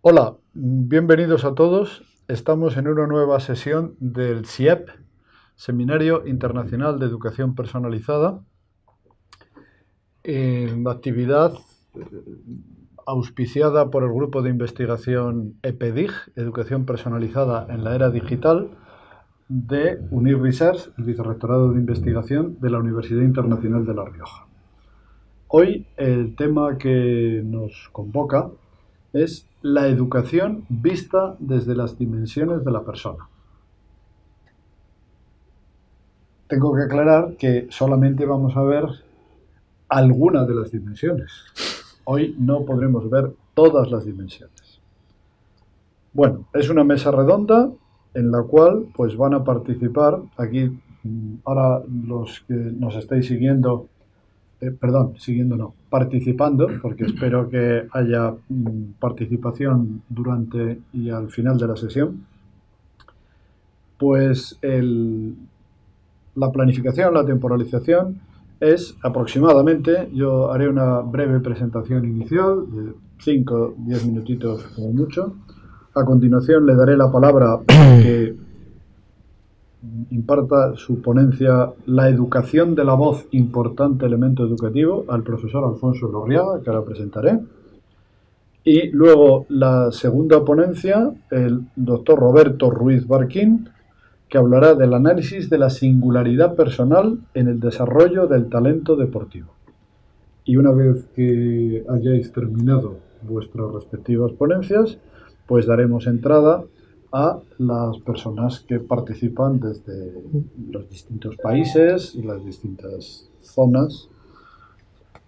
Hola, bienvenidos a todos. Estamos en una nueva sesión del SIEP, Seminario Internacional de Educación Personalizada. La actividad auspiciada por el grupo de investigación EPEDIG, Educación Personalizada en la Era Digital, de UNIR Research, el Vicerrectorado de Investigación de la Universidad Internacional de La Rioja. Hoy el tema que nos convoca es la educación vista desde las dimensiones de la persona. Tengo que aclarar que solamente vamos a ver alguna de las dimensiones. Hoy no podremos ver todas las dimensiones. Bueno, es una mesa redonda en la cual pues van a participar, aquí ahora los que nos estáis siguiendo, participando, porque espero que haya participación durante y al final de la sesión, pues la planificación, la temporalización es aproximadamente, yo haré una breve presentación inicial de 5 o 10 minutitos como mucho. A continuación le daré la palabra que imparta su ponencia La educación de la voz, importante elemento educativo, al profesor Alfonso Elorriaga, que ahora presentaré. Y luego la segunda ponencia, el doctor Roberto Ruiz Barquín, que hablará del análisis de la singularidad personal en el desarrollo del talento deportivo. Y una vez que hayáis terminado vuestras respectivas ponencias, pues daremos entrada a las personas que participan desde los distintos países y las distintas zonas.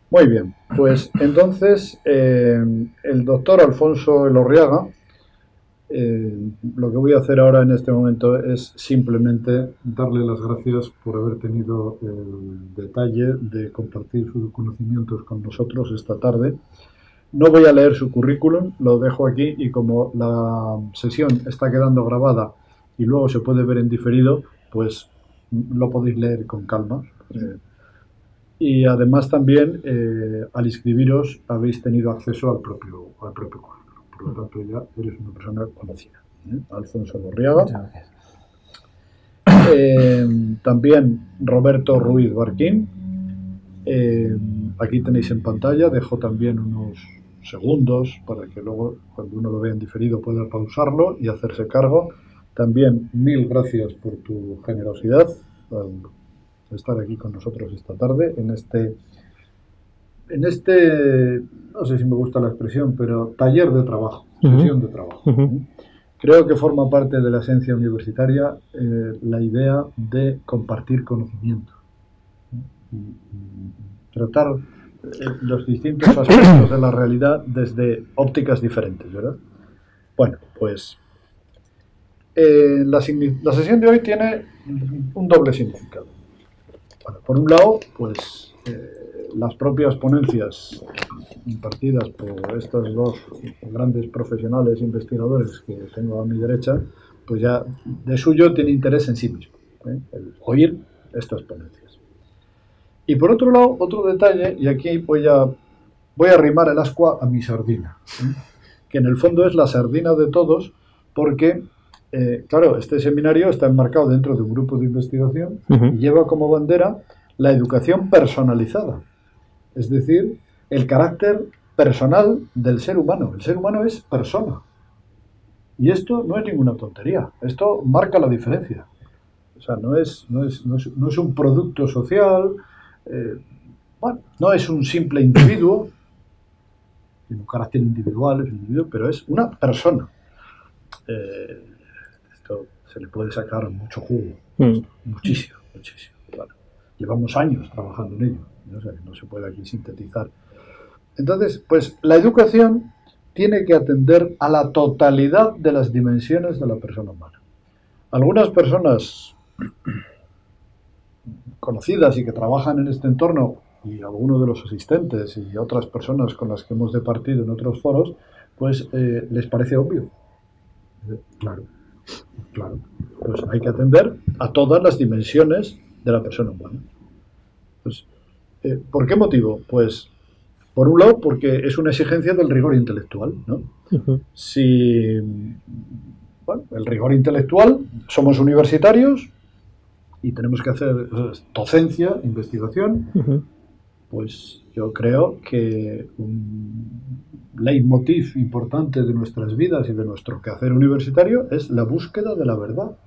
Muy bien, pues entonces el doctor Alfonso Elorriaga, lo que voy a hacer ahora en este momento es simplemente darle las gracias por haber tenido el detalle de compartir sus conocimientos con nosotros esta tarde. No voy a leer su currículum, lo dejo aquí, y como la sesión está quedando grabada y luego se puede ver en diferido, pues lo podéis leer con calma. Y además también al inscribiros habéis tenido acceso al propio currículum. Por lo tanto ya eres una persona conocida. Alfonso Elorriaga. También Roberto Ruiz Barquín. Aquí tenéis en pantalla, dejo también unos segundos para que luego, cuando uno lo vea en diferido, pueda pausarlo y hacerse cargo. También mil gracias por tu generosidad al estar aquí con nosotros esta tarde en este, no sé si me gusta la expresión, pero taller de trabajo, sesión de trabajo. Creo que forma parte de la esencia universitaria la idea de compartir conocimiento, tratar los distintos aspectos de la realidad desde ópticas diferentes, ¿verdad? Bueno, pues la sesión de hoy tiene un doble significado. Bueno, por un lado, pues las propias ponencias impartidas por estos dos grandes profesionales investigadores que tengo a mi derecha, pues ya de suyo tiene interés en sí mismo, el oír estas ponencias. Y por otro lado, otro detalle, y aquí voy a arrimar el ascua a mi sardina, que en el fondo es la sardina de todos, porque claro, este seminario está enmarcado dentro de un grupo de investigación y lleva como bandera la educación personalizada, es decir, el carácter personal del ser humano. El ser humano es persona. Y esto no es ninguna tontería, esto marca la diferencia. O sea, no es un producto social, bueno, no es un simple individuo, tiene un carácter individual, es un individuo, pero es una persona. Esto se le puede sacar mucho jugo, muchísimo. Bueno, llevamos años trabajando en ello, o sea, que no se puede aquí sintetizar. Entonces, pues la educación tiene que atender a la totalidad de las dimensiones de la persona humana. Algunas personas conocidas y que trabajan en este entorno, y algunos de los asistentes y otras personas con las que hemos departido en otros foros, pues les parece obvio. Claro. Pues hay que atender a todas las dimensiones de la persona humana. Pues, ¿por qué motivo? Pues Por un lado, porque es una exigencia del rigor intelectual, ¿no? Si, bueno, el rigor intelectual, somos universitarios y tenemos que hacer docencia, investigación, pues yo creo que un leitmotiv importante de nuestras vidas y de nuestro quehacer universitario es la búsqueda de la verdad,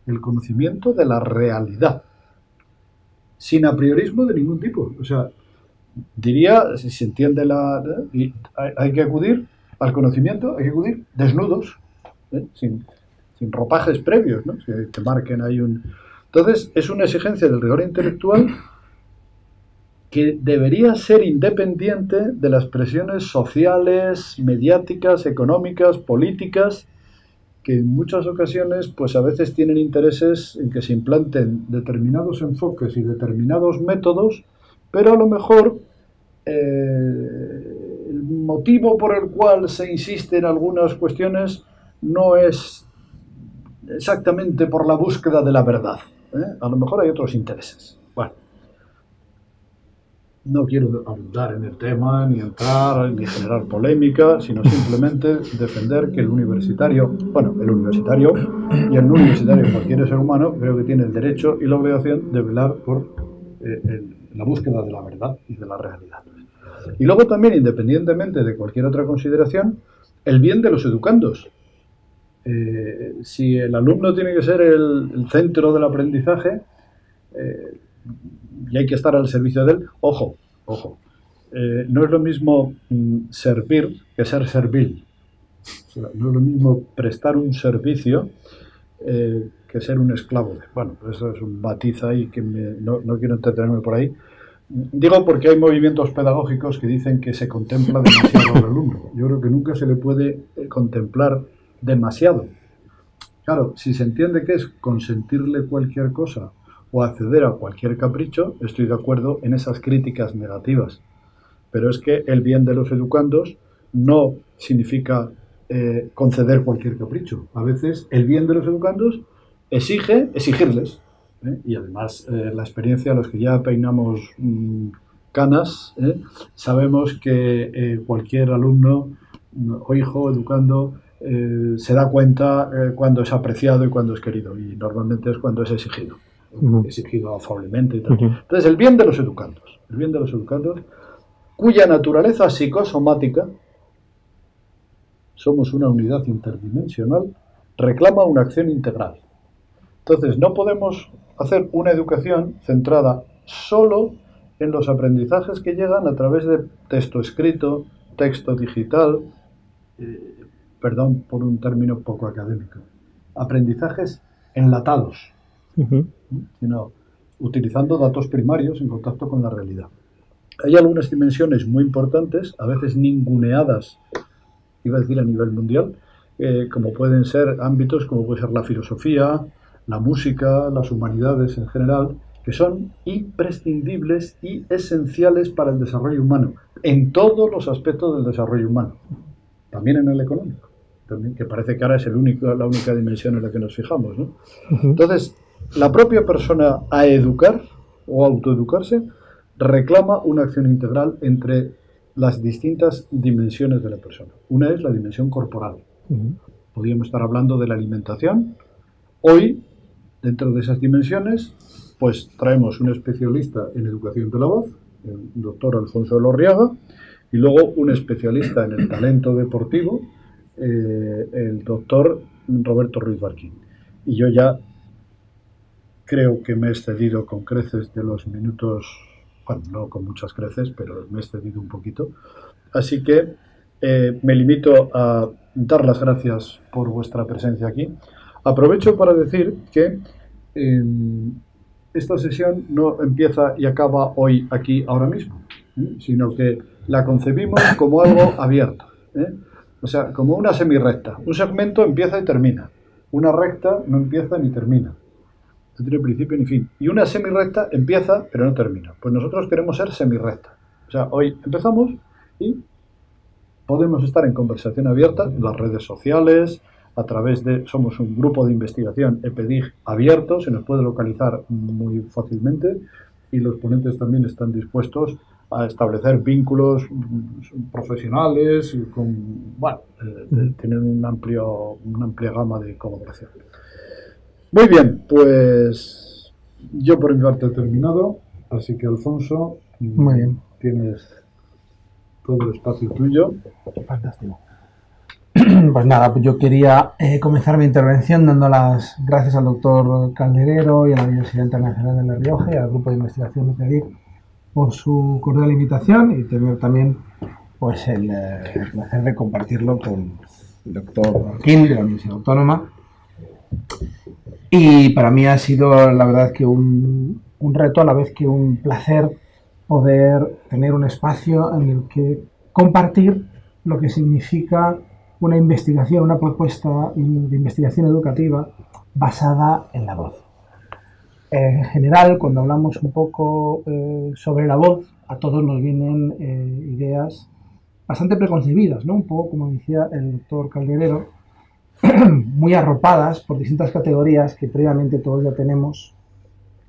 el conocimiento de la realidad, sin apriorismo de ningún tipo. O sea, diría, si se entiende hay que acudir al conocimiento, hay que acudir desnudos, sin ropajes previos, ¿no? Que marquen ahí un... Entonces, es una exigencia del rigor intelectual que debería ser independiente de las presiones sociales, mediáticas, económicas, políticas, que en muchas ocasiones, pues a veces tienen intereses en que se implanten determinados enfoques y determinados métodos, pero a lo mejor el motivo por el cual se insiste en algunas cuestiones no es exactamente por la búsqueda de la verdad. A lo mejor hay otros intereses. Bueno, no quiero abundar en el tema, ni entrar, ni generar polémica, sino simplemente defender que el universitario y el no universitario, cualquier ser humano, creo que tiene el derecho y la obligación de velar por la búsqueda de la verdad y de la realidad. Y luego también, independientemente de cualquier otra consideración, el bien de los educandos. Si el alumno tiene que ser el centro del aprendizaje, y hay que estar al servicio de él, ojo, no es lo mismo servir que ser servil. O sea, no es lo mismo prestar un servicio que ser un esclavo. Bueno, eso es un matiz ahí que no quiero entretenerme por ahí. Digo porque hay movimientos pedagógicos que dicen que se contempla demasiado al alumno. Yo creo que nunca se le puede contemplar demasiado. Claro, si se entiende que es consentirle cualquier cosa o acceder a cualquier capricho, estoy de acuerdo en esas críticas negativas. Pero es que el bien de los educandos no significa conceder cualquier capricho. A veces el bien de los educandos exige exigirles. Y además la experiencia, los que ya peinamos canas, sabemos que cualquier alumno o hijo educando se da cuenta cuando es apreciado y cuando es querido, y normalmente es cuando es exigido. Exigido afablemente y tal. Entonces, el bien de los educandos, cuya naturaleza psicosomática, somos una unidad interdimensional, reclama una acción integral. Entonces, no podemos hacer una educación centrada solo en los aprendizajes que llegan a través de texto escrito, texto digital, perdón por un término poco académico, aprendizajes enlatados, sino utilizando datos primarios en contacto con la realidad. Hay algunas dimensiones muy importantes, a veces ninguneadas, iba a decir a nivel mundial, como pueden ser ámbitos como puede ser la filosofía, la música, las humanidades en general, que son imprescindibles y esenciales para el desarrollo humano, en todos los aspectos del desarrollo humano, también en el económico, también, que parece que ahora es la única dimensión en la que nos fijamos, ¿no? Entonces, la propia persona a educar o autoeducarse reclama una acción integral entre las distintas dimensiones de la persona. Una es la dimensión corporal. Podríamos estar hablando de la alimentación. Hoy, dentro de esas dimensiones, pues traemos un especialista en educación de la voz, el doctor Alfonso Elorriaga, y luego un especialista en el talento deportivo, el doctor Roberto Ruiz Barquín. Y yo ya creo que me he excedido con creces de los minutos, bueno, no con muchas creces, pero me he excedido un poquito. Así que me limito a dar las gracias por vuestra presencia aquí. Aprovecho para decir que esta sesión no empieza y acaba hoy, aquí, ahora mismo, sino que la concebimos como algo abierto, o sea, como una semirrecta. Un segmento empieza y termina. Una recta no empieza ni termina. No tiene principio ni fin. Y una semirrecta empieza, pero no termina. Pues nosotros queremos ser semirrecta. O sea, hoy empezamos y podemos estar en conversación abierta en las redes sociales, a través de... Somos un grupo de investigación EPEDIG abierto, se nos puede localizar muy fácilmente y los ponentes también están dispuestos a establecer vínculos profesionales, bueno, tienen una amplia gama de colaboración. Muy bien, pues yo por mi parte he terminado, así que Alfonso, muy bien, tienes todo el espacio tuyo. Fantástico. Pues nada, yo quería comenzar mi intervención dando las gracias al doctor Calderero y a la Universidad Internacional de La Rioja y al Grupo de Investigación UPEDIC por su cordial invitación y tener también pues el placer de compartirlo con el doctor Marquín de la Universidad Autónoma. Y para mí ha sido la verdad que un reto, a la vez que un placer poder tener un espacio en el que compartir lo que significa una investigación, una propuesta de investigación educativa basada en la voz. En general, cuando hablamos un poco sobre la voz, a todos nos vienen ideas bastante preconcebidas, ¿no? Un poco como decía el doctor Calderero, muy arropadas por distintas categorías que previamente todos ya tenemos,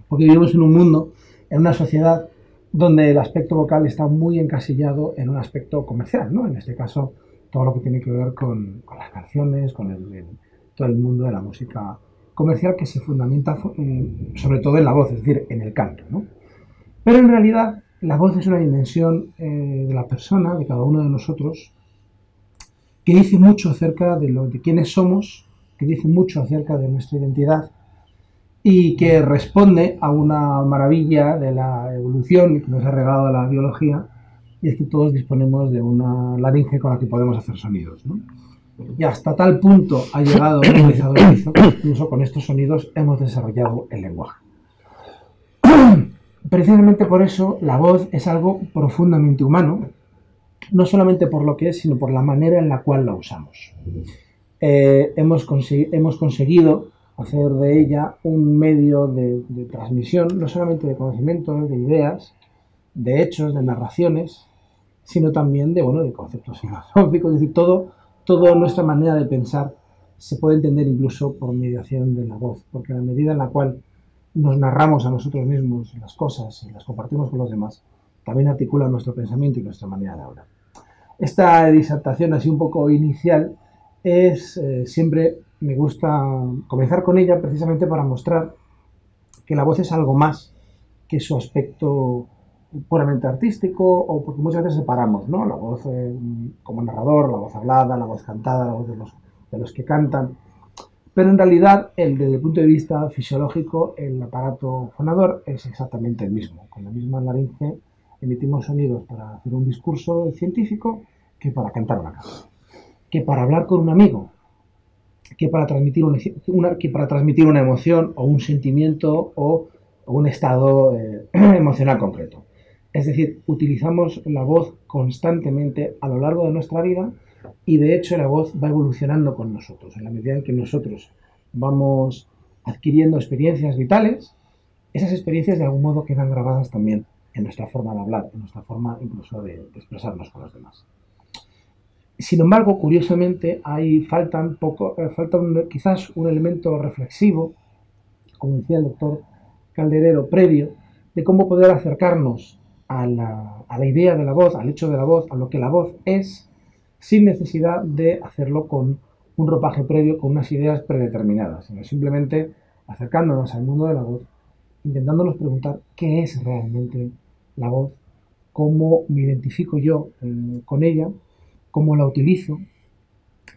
porque vivimos en un mundo, en una sociedad donde el aspecto vocal está muy encasillado en un aspecto comercial, ¿no? En este caso, todo lo que tiene que ver con las canciones, con todo el mundo de la música comercial que se fundamenta sobre todo en la voz, es decir, en el canto, ¿no? Pero en realidad la voz es una dimensión de la persona, de cada uno de nosotros, que dice mucho acerca de quiénes somos, que dice mucho acerca de nuestra identidad y que responde a una maravilla de la evolución que nos ha regalado la biología, y es que todos disponemos de una laringe con la que podemos hacer sonidos, ¿no? Y hasta tal punto ha llegado el utilizador que incluso con estos sonidos hemos desarrollado el lenguaje. Precisamente por eso la voz es algo profundamente humano, no solamente por lo que es, sino por la manera en la cual la usamos. Hemos conseguido hacer de ella un medio de transmisión, no solamente de conocimientos, de ideas, de hechos, de narraciones, sino también de conceptos filosóficos, es decir, toda nuestra manera de pensar se puede entender incluso por mediación de la voz, porque a la medida en la cual nos narramos a nosotros mismos las cosas y las compartimos con los demás, también articula nuestro pensamiento y nuestra manera de hablar. Esta disertación así un poco inicial es siempre me gusta comenzar con ella precisamente para mostrar que la voz es algo más que su aspecto puramente artístico, o porque muchas veces separamos, ¿no? La voz como narrador, la voz hablada, la voz cantada, la voz de los que cantan. Pero en realidad, desde el punto de vista fisiológico, el aparato fonador es exactamente el mismo. Con la misma laringe emitimos sonidos para hacer un discurso científico que para cantar una canción, que para hablar con un amigo, que para transmitir una emoción o un sentimiento o un estado emocional concreto. Es decir, utilizamos la voz constantemente a lo largo de nuestra vida y de hecho la voz va evolucionando con nosotros. En la medida en que nosotros vamos adquiriendo experiencias vitales, esas experiencias de algún modo quedan grabadas también en nuestra forma de hablar, en nuestra forma incluso de expresarnos con los demás. Sin embargo, curiosamente, quizás un elemento reflexivo, como decía el doctor Calderero, previo, de cómo poder acercarnos a la idea de la voz, al hecho de la voz, a lo que la voz es, sin necesidad de hacerlo con un ropaje previo, con unas ideas predeterminadas, sino simplemente acercándonos al mundo de la voz, intentándonos preguntar qué es realmente la voz, cómo me identifico yo con ella, cómo la utilizo,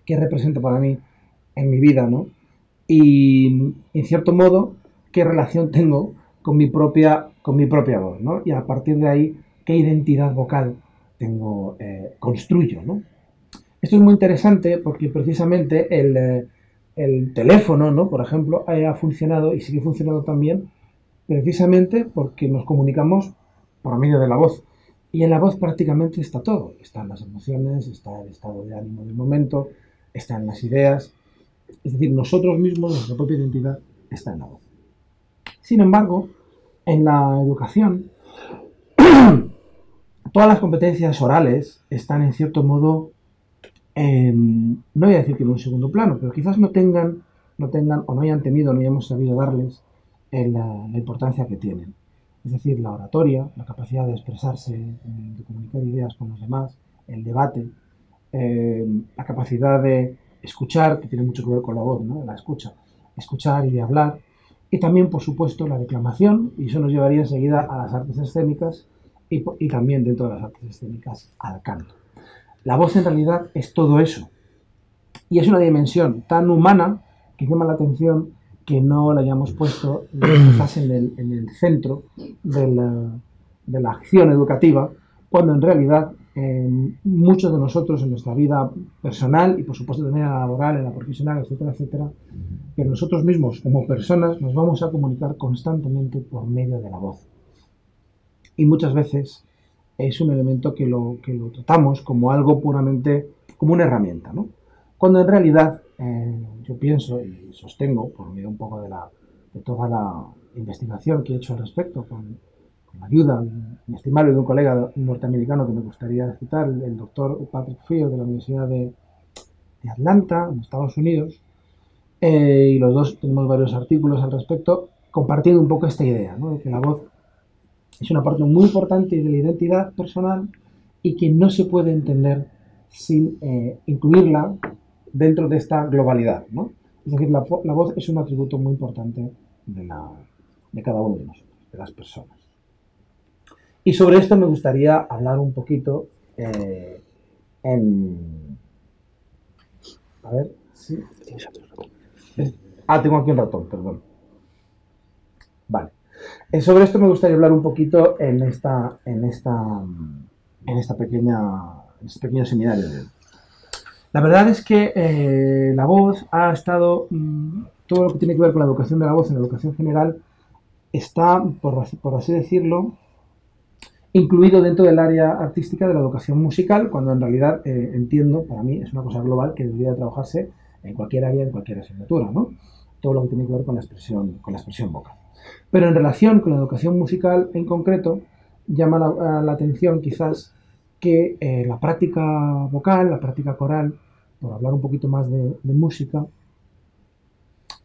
qué representa para mí en mi vida, ¿no? Y, en cierto modo, qué relación tengo con mi propia voz, ¿no? Y a partir de ahí, qué identidad vocal construyo, ¿no? Esto es muy interesante porque precisamente el teléfono, ¿no? Por ejemplo, ha funcionado y sigue funcionando también precisamente porque nos comunicamos por medio de la voz. Y en la voz prácticamente está todo. Están las emociones, está el estado de ánimo del momento, están las ideas. Es decir, nosotros mismos, nuestra propia identidad, está en la voz. Sin embargo, en la educación, todas las competencias orales están en cierto modo, no voy a decir que en un segundo plano, pero quizás no tengan o no hayan tenido, no hayamos sabido darles la importancia que tienen. es decir, la oratoria, la capacidad de expresarse, de comunicar ideas con los demás, el debate, la capacidad de escuchar, que tiene mucho que ver con la voz, ¿no? La escucha, escuchar y de hablar, y también, por supuesto, la declamación, y eso nos llevaría enseguida a las artes escénicas y también dentro de las artes escénicas al canto. La voz en realidad es todo eso, y es una dimensión tan humana que llama la atención que no la hayamos puesto quizás en el centro de la acción educativa, cuando en realidad muchos de nosotros en nuestra vida personal y por supuesto también en la laboral, en la profesional, etcétera, etcétera, que nosotros mismos como personas nos vamos a comunicar constantemente por medio de la voz. Y muchas veces es un elemento que lo tratamos como algo puramente, como una herramienta, ¿no? Cuando en realidad yo pienso y sostengo, por medio un poco de toda la investigación que he hecho al respecto, con la ayuda inestimable de un colega norteamericano que me gustaría citar, el doctor Patrick Field de la Universidad de Atlanta, en Estados Unidos, y los dos tenemos varios artículos al respecto, compartiendo un poco esta idea, ¿no? De que la voz es una parte muy importante de la identidad personal y que no se puede entender sin incluirla dentro de esta globalidad, ¿no? Es decir, la voz es un atributo muy importante de cada uno de nosotros, de las personas. Y sobre esto me gustaría hablar un poquito a ver, sí. Tengo aquí un ratón, perdón. Vale. Sobre esto me gustaría hablar un poquito en este pequeño seminario. La verdad es que la voz ha estado, todo lo que tiene que ver con la educación de la voz en la educación general, está, por así decirlo, incluido dentro del área artística de la educación musical, cuando en realidad entiendo, para mí es una cosa global que debería trabajarse en cualquier área, en cualquier asignatura, ¿no? Todo lo que tiene que ver con la expresión vocal. Pero en relación con la educación musical en concreto, llama la atención quizás que la práctica vocal, la práctica coral, por hablar un poquito más de música,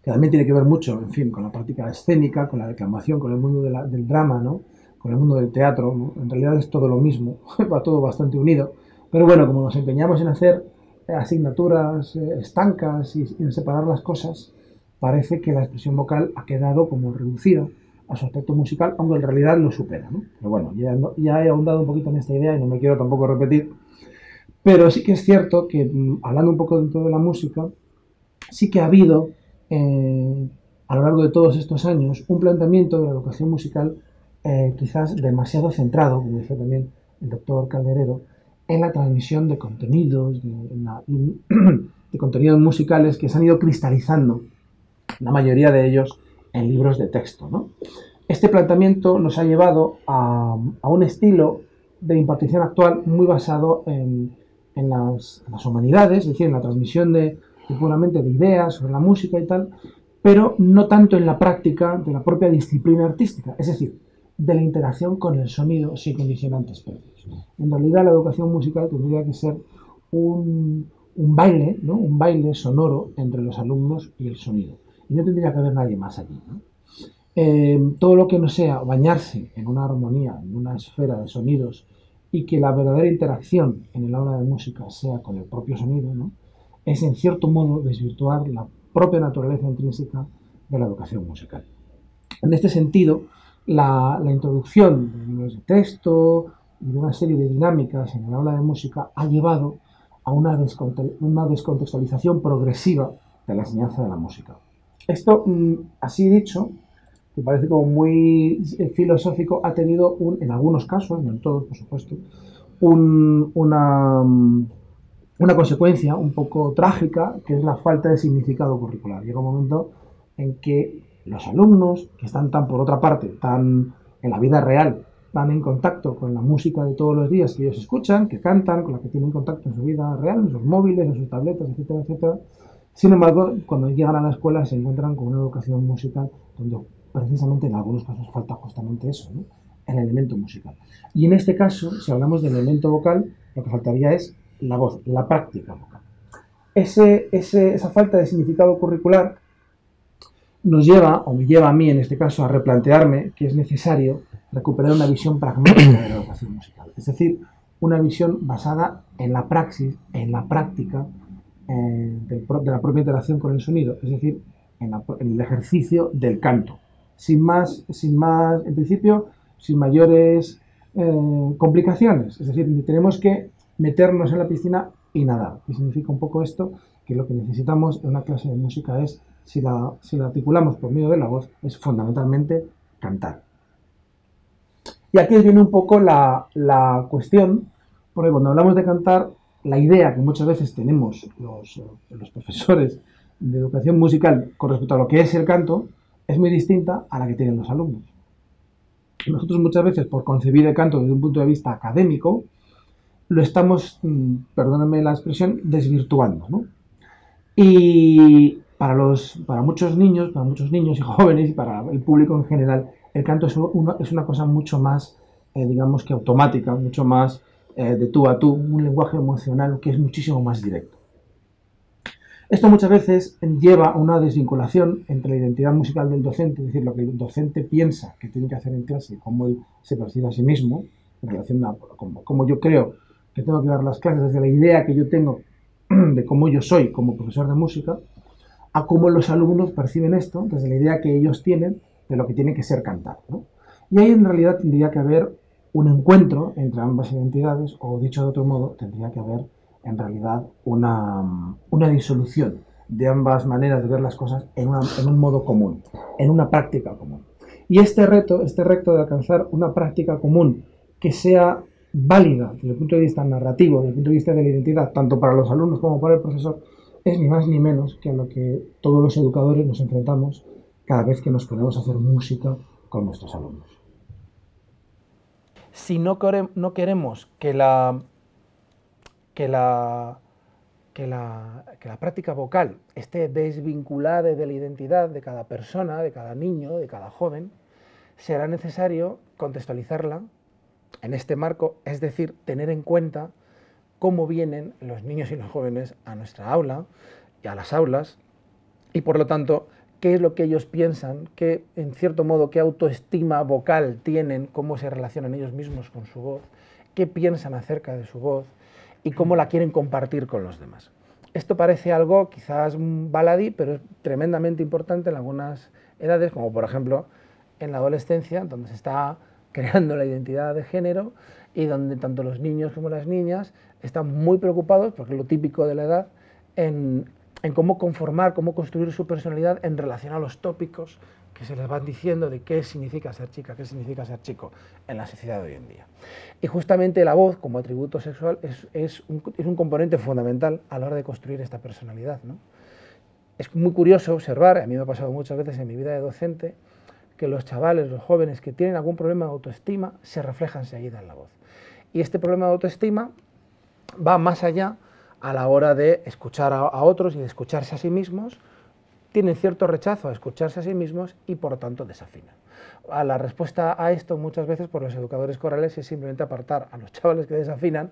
que también tiene que ver mucho, en fin, con la práctica escénica, con la declamación, con el mundo del drama, ¿no? Con el mundo del teatro, ¿no? En realidad es todo lo mismo, va todo bastante unido, pero bueno, como nos empeñamos en hacer asignaturas estancas y en separar las cosas, parece que la expresión vocal ha quedado como reducida a su aspecto musical, aunque en realidad lo supera, ¿no? Pero bueno, ya he ahondado un poquito en esta idea y no me quiero tampoco repetir, pero sí que es cierto que, hablando un poco dentro de la música, sí que ha habido, a lo largo de todos estos años, un planteamiento de la educación musical quizás demasiado centrado, como dice también el doctor Calderero, en la transmisión de contenidos, de contenidos musicales que se han ido cristalizando, la mayoría de ellos en libros de texto, ¿no? Este planteamiento nos ha llevado a un estilo de impartición actual muy basado en las humanidades, es decir, en la transmisión puramente de ideas sobre la música y tal, pero no tanto en la práctica de la propia disciplina artística, es decir, de la interacción con el sonido sin condicionantes previos. En realidad la educación musical tendría que ser un baile, ¿no? Un baile sonoro entre los alumnos y el sonido. Y no tendría que haber nadie más allí, ¿no? Todo lo que no sea bañarse en una armonía, en una esfera de sonidos y que la verdadera interacción en el aula de música sea con el propio sonido, ¿no? Es en cierto modo desvirtuar la propia naturaleza intrínseca de la educación musical. En este sentido, la introducción de libros de texto y de una serie de dinámicas en el aula de música ha llevado a una descontextualización progresiva de la enseñanza de la música. Esto, así dicho, que parece como muy filosófico, ha tenido, en algunos casos, no en todos, por supuesto, una consecuencia un poco trágica, que es la falta de significado curricular. Llega un momento en que los alumnos, que están por otra parte, tan en la vida real, tan en contacto con la música de todos los días que ellos escuchan, que cantan, con la que tienen contacto en su vida real, en sus móviles, en sus tabletas, etcétera, etcétera. Sin embargo, cuando llegan a la escuela se encuentran con una educación musical donde precisamente en algunos casos falta justamente eso, ¿no? El elemento musical. Y en este caso, si hablamos del elemento vocal, lo que faltaría es la voz, la práctica vocal. Esa falta de significado curricular nos lleva, o me lleva a mí en este caso, a replantearme que es necesario recuperar una visión pragmática de la educación musical. Es decir, una visión basada en la praxis, en la práctica de la propia interacción con el sonido, es decir, en el ejercicio del canto. Sin más, en principio, sin mayores complicaciones. Es decir, tenemos que meternos en la piscina y nadar. ¿Qué significa un poco esto? Que lo que necesitamos en una clase de música es, si la articulamos por medio de la voz, es fundamentalmente cantar. Y aquí viene un poco la cuestión, porque cuando hablamos de cantar, la idea que muchas veces tenemos los profesores de educación musical con respecto a lo que es el canto, es muy distinta a la que tienen los alumnos. Nosotros muchas veces, por concebir el canto desde un punto de vista académico, lo estamos, perdónenme la expresión, desvirtuando, ¿no? Y para muchos niños y jóvenes y para el público en general, el canto es una cosa mucho más, digamos que automática, mucho más de tú a tú, un lenguaje emocional que es muchísimo más directo. Esto muchas veces lleva a una desvinculación entre la identidad musical del docente, es decir, lo que el docente piensa que tiene que hacer en clase y cómo él se percibe a sí mismo, en relación a cómo yo creo que tengo que dar las clases, desde la idea que yo tengo de cómo yo soy como profesor de música, a cómo los alumnos perciben esto, desde la idea que ellos tienen de lo que tiene que ser cantar, ¿no? Y ahí en realidad tendría que haber un encuentro entre ambas identidades, o dicho de otro modo, tendría que haber en realidad una disolución de ambas maneras de ver las cosas en un modo común, en una práctica común. Y este reto de alcanzar una práctica común que sea válida desde el punto de vista narrativo, desde el punto de vista de la identidad, tanto para los alumnos como para el profesor, es ni más ni menos que a lo que todos los educadores nos enfrentamos cada vez que nos ponemos a hacer música con nuestros alumnos. Si no queremos que la práctica vocal esté desvinculada de la identidad de cada persona, de cada niño, de cada joven, será necesario contextualizarla en este marco, es decir, tener en cuenta cómo vienen los niños y los jóvenes a nuestra aula y a las aulas, y por lo tanto, qué es lo que ellos piensan, qué, en cierto modo, qué autoestima vocal tienen, cómo se relacionan ellos mismos con su voz, qué piensan acerca de su voz y cómo la quieren compartir con los demás. Esto parece algo quizás baladí, pero es tremendamente importante en algunas edades, como por ejemplo en la adolescencia, donde se está creando la identidad de género y donde tanto los niños como las niñas están muy preocupados, porque es lo típico de la edad, en cómo conformar, cómo construir su personalidad en relación a los tópicos que se les van diciendo de qué significa ser chica, qué significa ser chico en la sociedad de hoy en día. Y justamente la voz como atributo sexual es un componente fundamental a la hora de construir esta personalidad, ¿no? Es muy curioso observar, a mí me ha pasado muchas veces en mi vida de docente, que los chavales, los jóvenes que tienen algún problema de autoestima se reflejan enseguida en la voz. Y este problema de autoestima va más allá a la hora de escuchar a otros y de escucharse a sí mismos. Tienen cierto rechazo a escucharse a sí mismos y por lo tanto desafinan. La respuesta a esto muchas veces por los educadores corales es simplemente apartar a los chavales que desafinan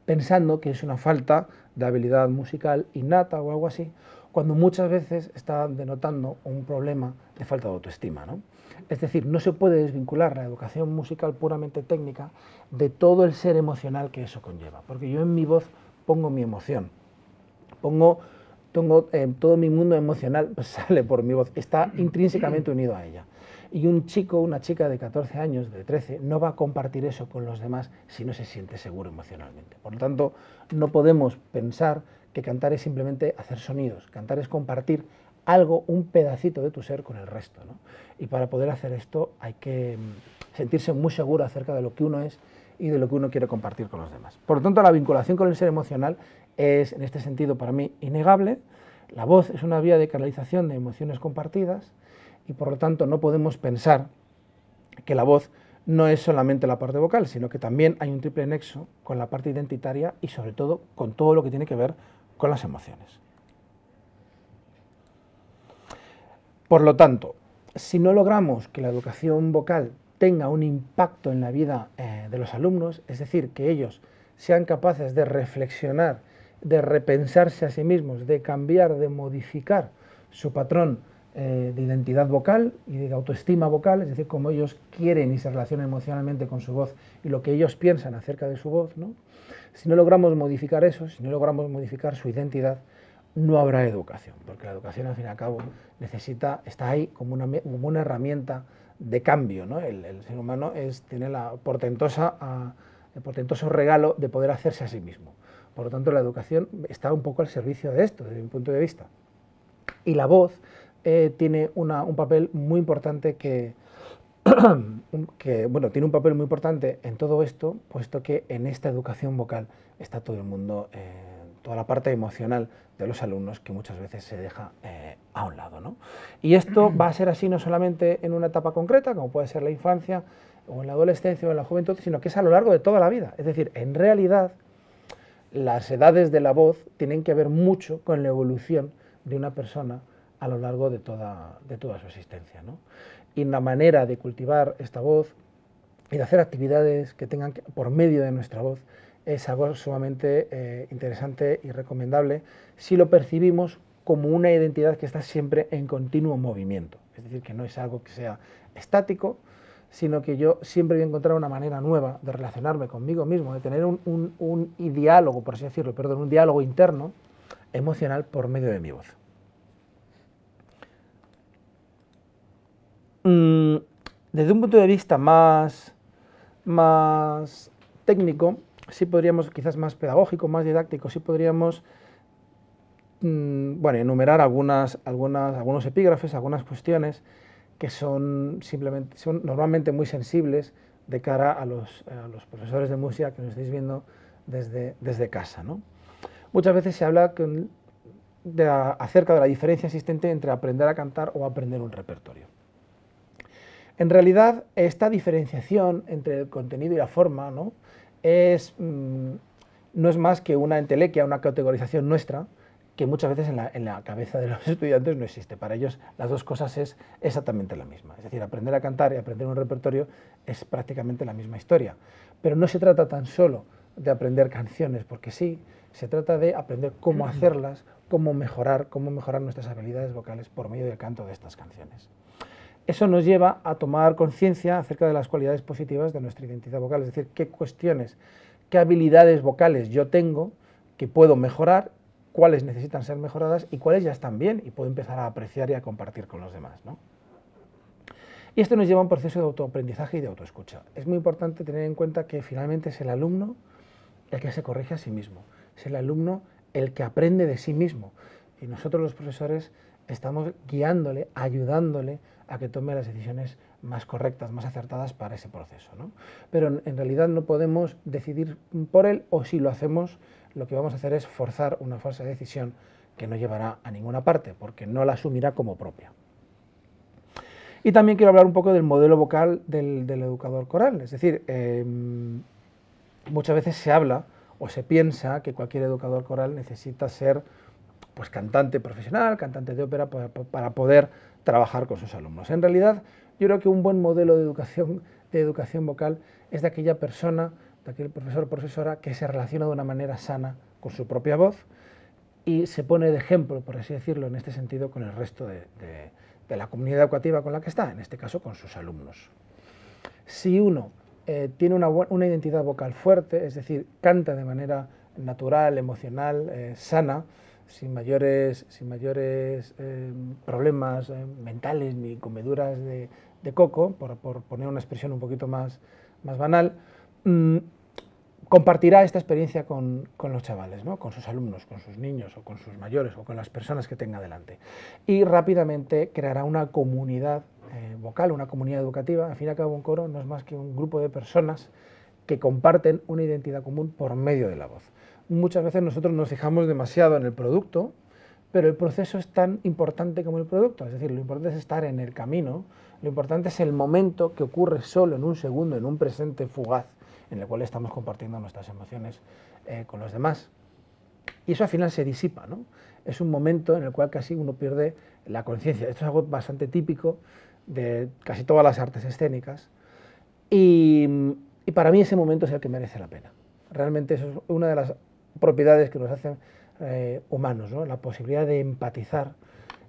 pensando que es una falta de habilidad musical innata o algo así, cuando muchas veces está denotando un problema de falta de autoestima, ¿no? Es decir, no se puede desvincular la educación musical puramente técnica de todo el ser emocional que eso conlleva, porque yo en mi voz pongo mi emoción, todo mi mundo emocional sale por mi voz, está intrínsecamente unido a ella. Y un chico, una chica de 14 años, de 13, no va a compartir eso con los demás si no se siente seguro emocionalmente. Por lo tanto, no podemos pensar que cantar es simplemente hacer sonidos. Cantar es compartir algo, un pedacito de tu ser con el resto, ¿no? Y para poder hacer esto hay que sentirse muy seguro acerca de lo que uno es y de lo que uno quiere compartir con los demás. Por lo tanto, la vinculación con el ser emocional es, en este sentido, para mí, innegable. La voz es una vía de canalización de emociones compartidas y, por lo tanto, no podemos pensar que la voz no es solamente la parte vocal, sino que también hay un triple nexo con la parte identitaria y, sobre todo, con todo lo que tiene que ver con las emociones. Por lo tanto, si no logramos que la educación vocal tenga un impacto en la vida de los alumnos, es decir, que ellos sean capaces de reflexionar, de repensarse a sí mismos, de cambiar, de modificar su patrón de identidad vocal y de autoestima vocal, es decir, cómo ellos quieren y se relacionan emocionalmente con su voz y lo que ellos piensan acerca de su voz, ¿no? Si no logramos modificar eso, si no logramos modificar su identidad, no habrá educación, porque la educación al fin y al cabo está ahí como una herramienta de cambio, ¿no? El ser humano tiene el portentoso regalo de poder hacerse a sí mismo. Por lo tanto, la educación está un poco al servicio de esto, desde mi punto de vista. Y la voz tiene un papel muy importante tiene un papel muy importante en todo esto, puesto que en esta educación vocal está todo el mundo, toda la parte emocional de los alumnos que muchas veces se deja a un lado, ¿no? Y esto va a ser así no solamente en una etapa concreta, como puede ser la infancia, o en la adolescencia o en la juventud, sino que es a lo largo de toda la vida. Es decir, en realidad, las edades de la voz tienen que ver mucho con la evolución de una persona a lo largo de toda su existencia, ¿no? Y la manera de cultivar esta voz y de hacer actividades que tengan por medio de nuestra voz es algo sumamente interesante y recomendable si lo percibimos como una identidad que está siempre en continuo movimiento. Es decir, que no es algo que sea estático, sino que yo siempre voy a encontrar una manera nueva de relacionarme conmigo mismo, de tener un diálogo, por así decirlo, un diálogo interno, emocional, por medio de mi voz. Desde un punto de vista más técnico, sí podríamos, quizás más pedagógico, más didáctico, sí podríamos enumerar algunos epígrafes, algunas cuestiones que son normalmente muy sensibles de cara a los profesores de música que nos estáis viendo desde casa, ¿no? Muchas veces se habla acerca de la diferencia existente entre aprender a cantar o aprender un repertorio. En realidad, esta diferenciación entre el contenido y la forma, ¿no? No es más que una entelequia, una categorización nuestra, que muchas veces en la cabeza de los estudiantes no existe. Para ellos las dos cosas es exactamente la misma. Es decir, aprender a cantar y aprender un repertorio es prácticamente la misma historia. Pero no se trata tan solo de aprender canciones, porque sí, se trata de aprender cómo hacerlas, cómo mejorar nuestras habilidades vocales por medio del canto de estas canciones. Eso nos lleva a tomar conciencia acerca de las cualidades positivas de nuestra identidad vocal, es decir, qué cuestiones, qué habilidades vocales yo tengo que puedo mejorar, cuáles necesitan ser mejoradas y cuáles ya están bien y puedo empezar a apreciar y a compartir con los demás, ¿no? Y esto nos lleva a un proceso de autoaprendizaje y de autoescucha. Es muy importante tener en cuenta que finalmente es el alumno el que se corrige a sí mismo, es el alumno el que aprende de sí mismo y nosotros los profesores estamos guiándole, ayudándole a que tome las decisiones más correctas, más acertadas para ese proceso, ¿no? Pero en realidad no podemos decidir por él, o si lo hacemos, lo que vamos a hacer es forzar una falsa decisión que no llevará a ninguna parte, porque no la asumirá como propia. Y también quiero hablar un poco del modelo vocal del educador coral, es decir, muchas veces se habla o se piensa que cualquier educador coral necesita ser pues cantante profesional, cantante de ópera, para poder trabajar con sus alumnos. En realidad, yo creo que un buen modelo de educación vocal es de aquella persona, de aquel profesor o profesora que se relaciona de una manera sana con su propia voz y se pone de ejemplo, por así decirlo, en este sentido, con el resto de la comunidad educativa con la que está, en este caso con sus alumnos. Si uno tiene una identidad vocal fuerte, es decir, canta de manera natural, emocional, sana, sin mayores problemas mentales ni comeduras de coco, por poner una expresión un poquito más banal, compartirá esta experiencia con los chavales, ¿no? Con sus alumnos, con sus niños o con sus mayores o con las personas que tenga delante. Y rápidamente creará una comunidad vocal, una comunidad educativa. Al fin y al cabo, un coro no es más que un grupo de personas que comparten una identidad común por medio de la voz. Muchas veces nosotros nos fijamos demasiado en el producto, pero el proceso es tan importante como el producto. Es decir, lo importante es estar en el camino, lo importante es el momento que ocurre solo en un segundo, en un presente fugaz, en el cual estamos compartiendo nuestras emociones con los demás. Y eso al final se disipa, ¿no? Es un momento en el cual casi uno pierde la conciencia. Esto es algo bastante típico de casi todas las artes escénicas y para mí ese momento es el que merece la pena. Realmente eso es una de las propiedades que nos hacen humanos, ¿no? La posibilidad de empatizar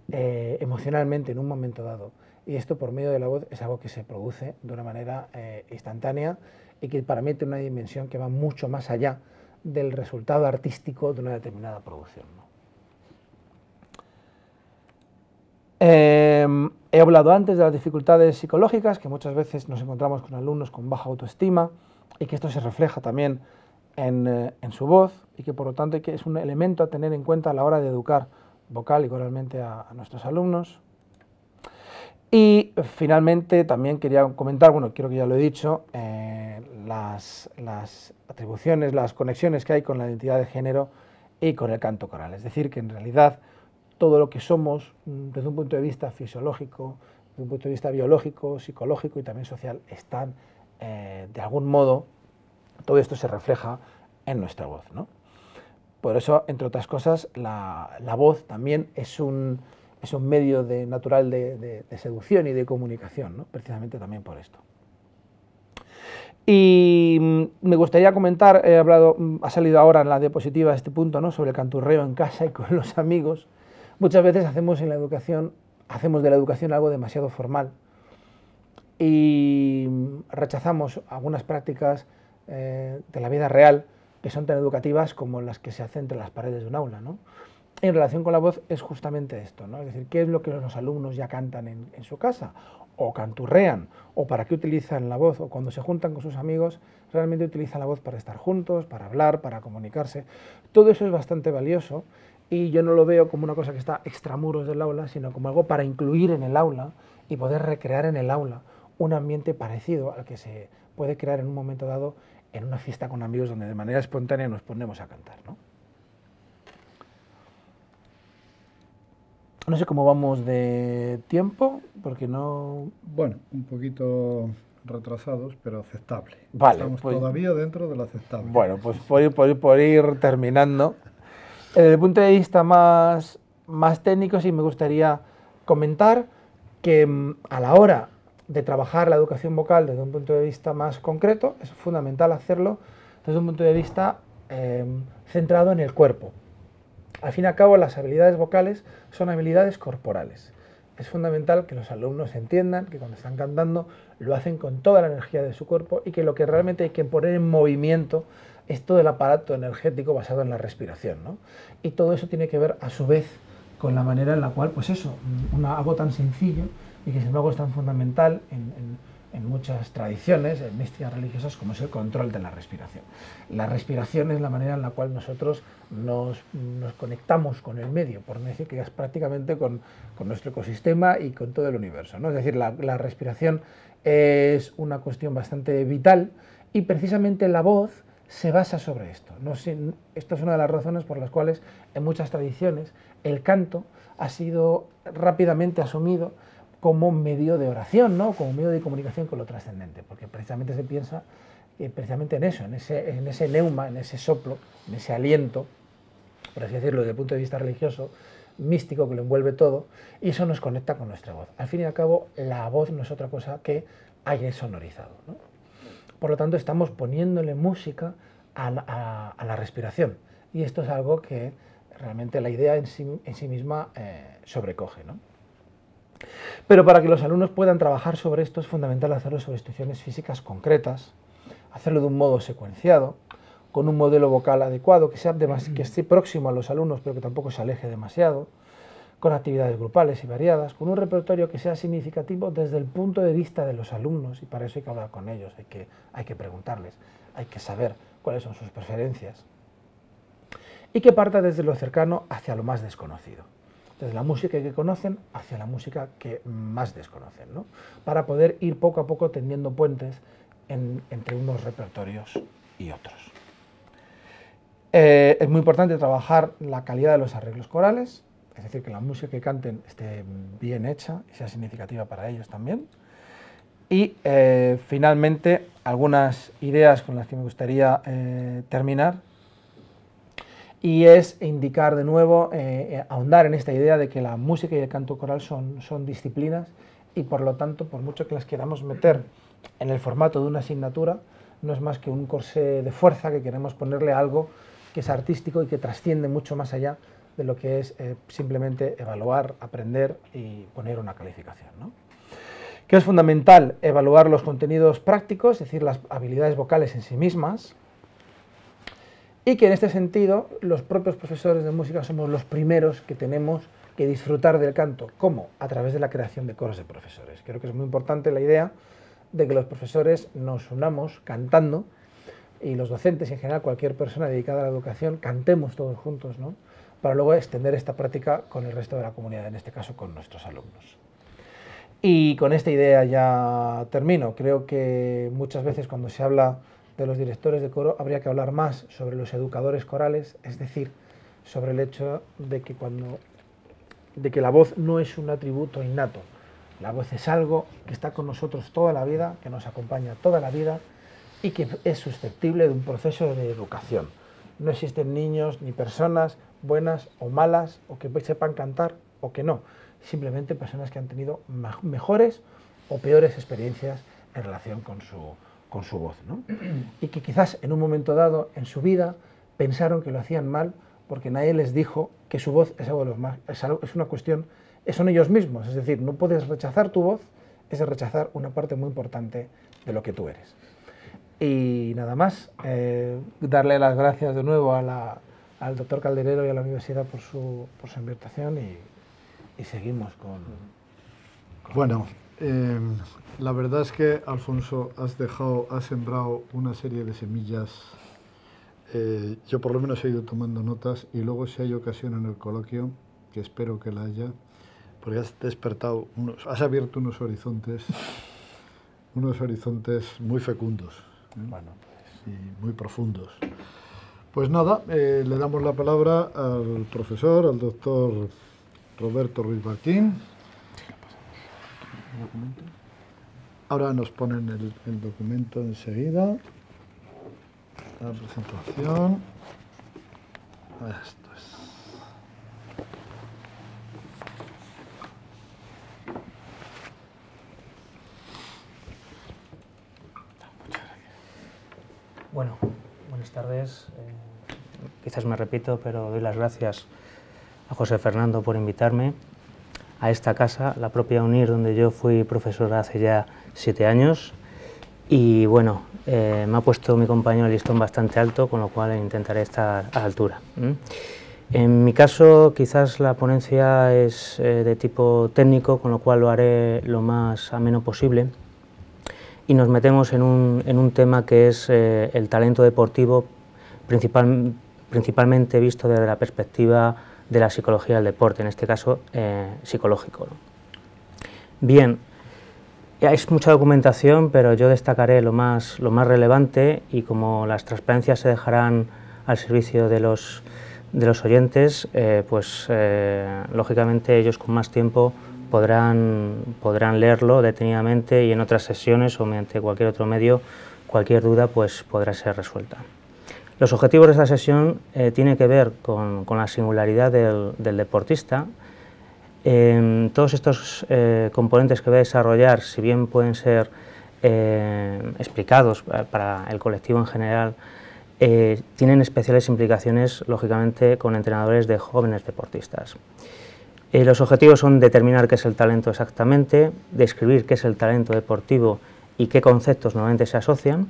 emocionalmente en un momento dado. Y esto por medio de la voz es algo que se produce de una manera instantánea y que para mí tiene una dimensión que va mucho más allá del resultado artístico de una determinada producción, ¿no? He hablado antes de las dificultades psicológicas, que muchas veces nos encontramos con alumnos con baja autoestima y que esto se refleja también en su voz y que por lo tanto es un elemento a tener en cuenta a la hora de educar vocal y coralmente a nuestros alumnos. Y finalmente también quería comentar, bueno, creo que ya lo he dicho, las atribuciones, las conexiones que hay con la identidad de género y con el canto coral. Es decir, que en realidad todo lo que somos desde un punto de vista fisiológico, desde un punto de vista biológico, psicológico y también social, están de algún modo, todo esto se refleja en nuestra voz, ¿no? Por eso, entre otras cosas, la voz también es un medio natural de seducción y de comunicación, ¿no? Precisamente también por esto. Y me gustaría comentar, ha salido ahora en la diapositiva este punto, ¿no?, sobre el canturreo en casa y con los amigos. Muchas veces hacemos de la educación algo demasiado formal y rechazamos algunas prácticas de la vida real que son tan educativas como las que se hacen entre las paredes de un aula, ¿no? En relación con la voz es justamente esto, ¿no? Es decir, ¿qué es lo que los alumnos ya cantan en su casa? O canturrean, o para qué utilizan la voz, o cuando se juntan con sus amigos, realmente utilizan la voz para estar juntos, para hablar, para comunicarse. Todo eso es bastante valioso y yo no lo veo como una cosa que está extramuros del aula, sino como algo para incluir en el aula y poder recrear en el aula un ambiente parecido al que se puede crear en un momento dado en una fiesta con amigos donde de manera espontánea nos ponemos a cantar, ¿no? No sé cómo vamos de tiempo, porque no... Bueno, un poquito retrasados, pero aceptable. Vale, estamos pues, todavía dentro de lo aceptable. Bueno, pues por ir terminando. Desde el punto de vista más técnico, sí me gustaría comentar que a la hora de trabajar la educación vocal desde un punto de vista más concreto, es fundamental hacerlo desde un punto de vista centrado en el cuerpo. Al fin y al cabo, las habilidades vocales son habilidades corporales. Es fundamental que los alumnos entiendan que cuando están cantando lo hacen con toda la energía de su cuerpo y que lo que realmente hay que poner en movimiento es todo el aparato energético basado en la respiración, ¿no? Y todo eso tiene que ver, a su vez, con la manera en la cual, pues eso, algo tan sencillo y que sin embargo es tan fundamental en muchas tradiciones místicas religiosas como es el control de la respiración. La respiración es la manera en la cual nosotros nos conectamos con el medio, por no decir que es prácticamente con nuestro ecosistema y con todo el universo, ¿no? Es decir, la respiración es una cuestión bastante vital y precisamente la voz se basa sobre esto. Esto es una de las razones por las cuales en muchas tradiciones el canto ha sido rápidamente asumido como medio de oración, ¿no?, como medio de comunicación con lo trascendente, porque precisamente se piensa precisamente en eso, en ese neuma, en ese soplo, en ese aliento, por así decirlo, desde el punto de vista religioso, místico, que lo envuelve todo, y eso nos conecta con nuestra voz. Al fin y al cabo, la voz no es otra cosa que aire sonorizado, ¿no? Por lo tanto, estamos poniéndole música a la respiración, y esto es algo que realmente la idea en sí misma sobrecoge, ¿no? Pero para que los alumnos puedan trabajar sobre esto es fundamental hacerlo sobre situaciones físicas concretas, hacerlo de un modo secuenciado, con un modelo vocal adecuado, que esté próximo a los alumnos pero que tampoco se aleje demasiado, con actividades grupales y variadas, con un repertorio que sea significativo desde el punto de vista de los alumnos, y para eso hay que hablar con ellos, hay que preguntarles, hay que saber cuáles son sus preferencias, y que parta desde lo cercano hacia lo más desconocido. Desde la música que conocen hacia la música que más desconocen, ¿no?, para poder ir poco a poco tendiendo puentes entre unos repertorios y otros. Es muy importante trabajar la calidad de los arreglos corales, es decir, que la música que canten esté bien hecha y sea significativa para ellos también. Y finalmente, algunas ideas con las que me gustaría terminar, y es indicar de nuevo, ahondar en esta idea de que la música y el canto coral son disciplinas y por lo tanto, por mucho que las queramos meter en el formato de una asignatura, no es más que un corsé de fuerza que queremos ponerle a algo que es artístico y que trasciende mucho más allá de lo que es simplemente evaluar, aprender y poner una calificación, ¿no? Que es fundamental evaluar los contenidos prácticos, es decir, las habilidades vocales en sí mismas, y que en este sentido los propios profesores de música somos los primeros que tenemos que disfrutar del canto. ¿Cómo? A través de la creación de coros de profesores. Creo que es muy importante la idea de que los profesores nos unamos cantando, y los docentes y en general cualquier persona dedicada a la educación cantemos todos juntos, ¿no? Para luego extender esta práctica con el resto de la comunidad, en este caso con nuestros alumnos. Y con esta idea ya termino. Creo que muchas veces cuando se habla de los directores de coro habría que hablar más sobre los educadores corales, es decir, sobre el hecho de que la voz no es un atributo innato. La voz es algo que está con nosotros toda la vida, que nos acompaña toda la vida y que es susceptible de un proceso de educación. No existen niños ni personas buenas o malas, o que sepan cantar o que no. Simplemente personas que han tenido mejores o peores experiencias en relación con su voz, ¿no? Y que quizás en un momento dado en su vida pensaron que lo hacían mal porque nadie les dijo que su voz es algo de los más, es una cuestión, son ellos mismos, es decir, no puedes rechazar tu voz, es rechazar una parte muy importante de lo que tú eres. Y nada más, darle las gracias de nuevo al doctor Calderero y a la universidad por su invitación y seguimos con... Bueno, la verdad es que, Alfonso, has sembrado una serie de semillas. Yo por lo menos he ido tomando notas y luego si hay ocasión en el coloquio, que espero que la haya, porque has despertado, has abierto unos horizontes muy fecundos, bueno, pues, y muy profundos. Pues nada, le damos la palabra al profesor, al doctor Roberto Ruiz Martín. Ahora nos ponen el documento enseguida. La presentación. Esto es. Bueno, buenas tardes. Quizás me repito, pero doy las gracias a José Fernando por invitarme a esta casa, la propia UNIR, donde yo fui profesor hace ya 7 años. Y bueno, me ha puesto mi compañero el listón bastante alto, con lo cual intentaré estar a la altura. En mi caso, quizás la ponencia es de tipo técnico, con lo cual lo haré lo más ameno posible. Y nos metemos en un tema que es el talento deportivo, principalmente visto desde la perspectiva de la psicología del deporte, en este caso psicológico, ¿no? Bien, es mucha documentación, pero yo destacaré lo más relevante, y como las transparencias se dejarán al servicio de los oyentes, lógicamente ellos con más tiempo podrán leerlo detenidamente, y en otras sesiones o mediante cualquier otro medio, cualquier duda pues podrá ser resuelta. Los objetivos de esta sesión tienen que ver con la singularidad del deportista. Todos estos componentes que voy a desarrollar, si bien pueden ser explicados para el colectivo en general, tienen especiales implicaciones, lógicamente, con entrenadores de jóvenes deportistas. Los objetivos son determinar qué es el talento exactamente, describir qué es el talento deportivo y qué conceptos normalmente se asocian,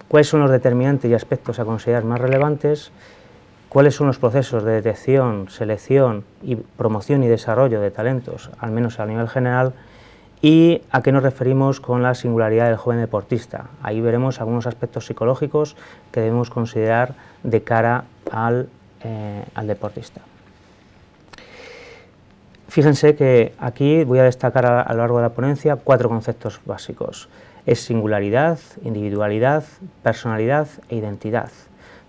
cuáles son los determinantes y aspectos a considerar más relevantes, cuáles son los procesos de detección, selección y promoción y desarrollo de talentos, al menos a nivel general, y a qué nos referimos con la singularidad del joven deportista. Ahí veremos algunos aspectos psicológicos que debemos considerar de cara al deportista. Fíjense que aquí voy a destacar a lo largo de la ponencia 4 conceptos básicos. Es singularidad, individualidad, personalidad e identidad.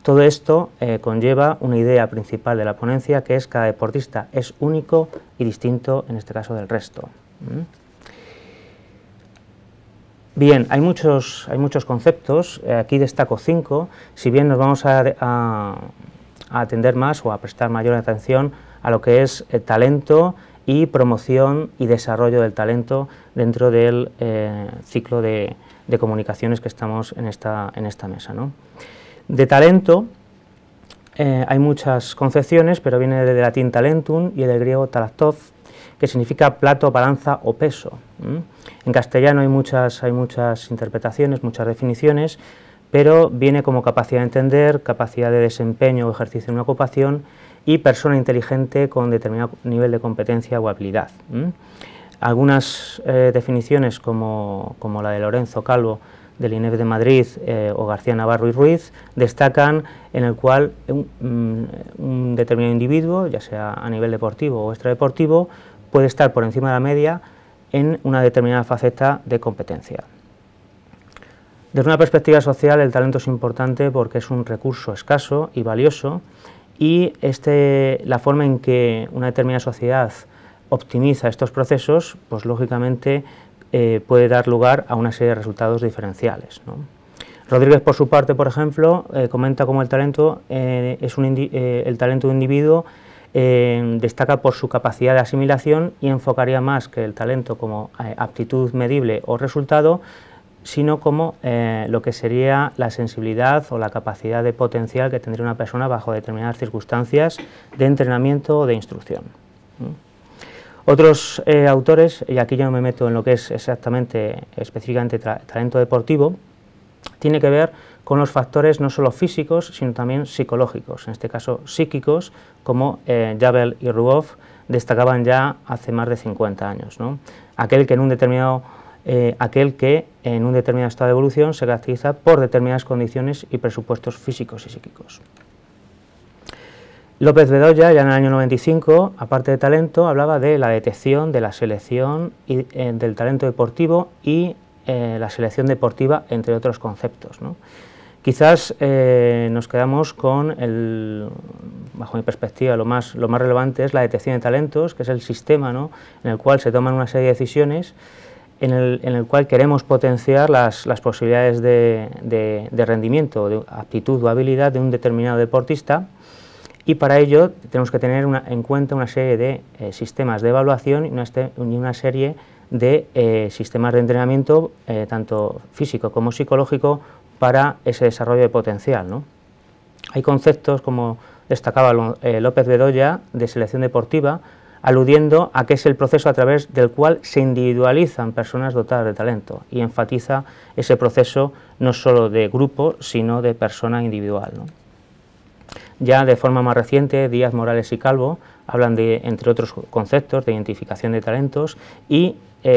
Todo esto conlleva una idea principal de la ponencia, que es que cada deportista es único y distinto, en este caso, del resto. Bien, hay muchos conceptos, aquí destaco 5, si bien nos vamos a atender más o a prestar mayor atención a lo que es el talento y promoción y desarrollo del talento dentro del ciclo de comunicaciones que estamos en esta mesa, ¿no? De talento hay muchas concepciones, pero viene del latín talentum y del griego talaktos, que significa plato, balanza o peso. En castellano hay muchas interpretaciones, muchas definiciones, pero viene como capacidad de entender, capacidad de desempeño o ejercicio en una ocupación y persona inteligente con determinado nivel de competencia o habilidad. Algunas definiciones, como la de Lorenzo Calvo, del INEF de Madrid o García Navarro y Ruiz, destacan en el cual un determinado individuo, ya sea a nivel deportivo o extradeportivo, puede estar por encima de la media en una determinada faceta de competencia. Desde una perspectiva social, el talento es importante porque es un recurso escaso y valioso, y la forma en que una determinada sociedad optimiza estos procesos, pues lógicamente puede dar lugar a una serie de resultados diferenciales, ¿no? Rodríguez, por su parte, por ejemplo, comenta cómo el talento de un individuo destaca por su capacidad de asimilación, y enfocaría más que el talento como aptitud medible o resultado, sino como lo que sería la sensibilidad o la capacidad de potencial que tendría una persona bajo determinadas circunstancias de entrenamiento o de instrucción. Otros autores, y aquí yo no me meto en lo que es específicamente talento deportivo, tiene que ver con los factores no solo físicos, sino también psicológicos, en este caso psíquicos, como Jabel y Ruoff destacaban ya hace más de 50 años, ¿no? Aquel que en un determinado estado de evolución se caracteriza por determinadas condiciones y presupuestos físicos y psíquicos. López Bedoya, ya en el año 95, aparte de talento, hablaba de la detección, de la selección y, del talento deportivo y la selección deportiva, entre otros conceptos, ¿no? Quizás nos quedamos con, bajo mi perspectiva, lo más relevante es la detección de talentos, que es el sistema, ¿no?, en el cual se toman una serie de decisiones, en el cual queremos potenciar las posibilidades de rendimiento, de aptitud o habilidad de un determinado deportista, y para ello tenemos que tener en cuenta una serie de sistemas de evaluación y una serie de sistemas de entrenamiento, tanto físico como psicológico, para ese desarrollo de potencial, ¿no? Hay conceptos, como destacaba López Bedoya, de selección deportiva, aludiendo a que es el proceso a través del cual se individualizan personas dotadas de talento, y enfatiza ese proceso no solo de grupo, sino de persona individual, ¿no? Ya de forma más reciente, Díaz, Morales y Calvo hablan de, entre otros conceptos, de identificación de talentos, y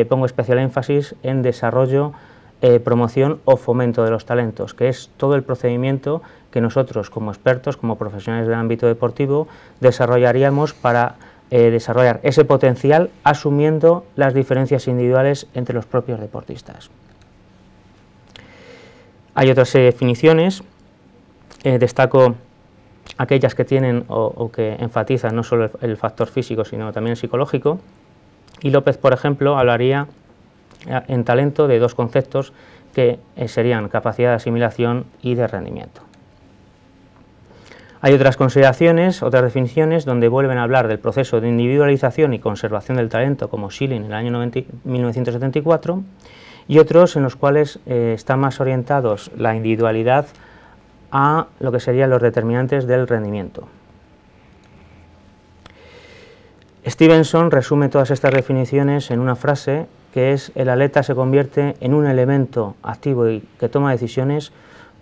pongo especial énfasis en desarrollo, promoción o fomento de los talentos, que es todo el procedimiento que nosotros, como expertos, como profesionales del ámbito deportivo, desarrollaríamos para desarrollar ese potencial, asumiendo las diferencias individuales entre los propios deportistas. Hay otras definiciones, destaco aquellas que tienen o que enfatizan no solo el factor físico, sino también el psicológico, y López, por ejemplo, hablaría en talento de dos conceptos que serían capacidad de asimilación y de rendimiento. Hay otras consideraciones, otras definiciones, donde vuelven a hablar del proceso de individualización y conservación del talento, como Schilling en el año 1974, y otros en los cuales están más orientados la individualidad a lo que serían los determinantes del rendimiento. Stevenson resume todas estas definiciones en una frase, que es: el atleta se convierte en un elemento activo y que toma decisiones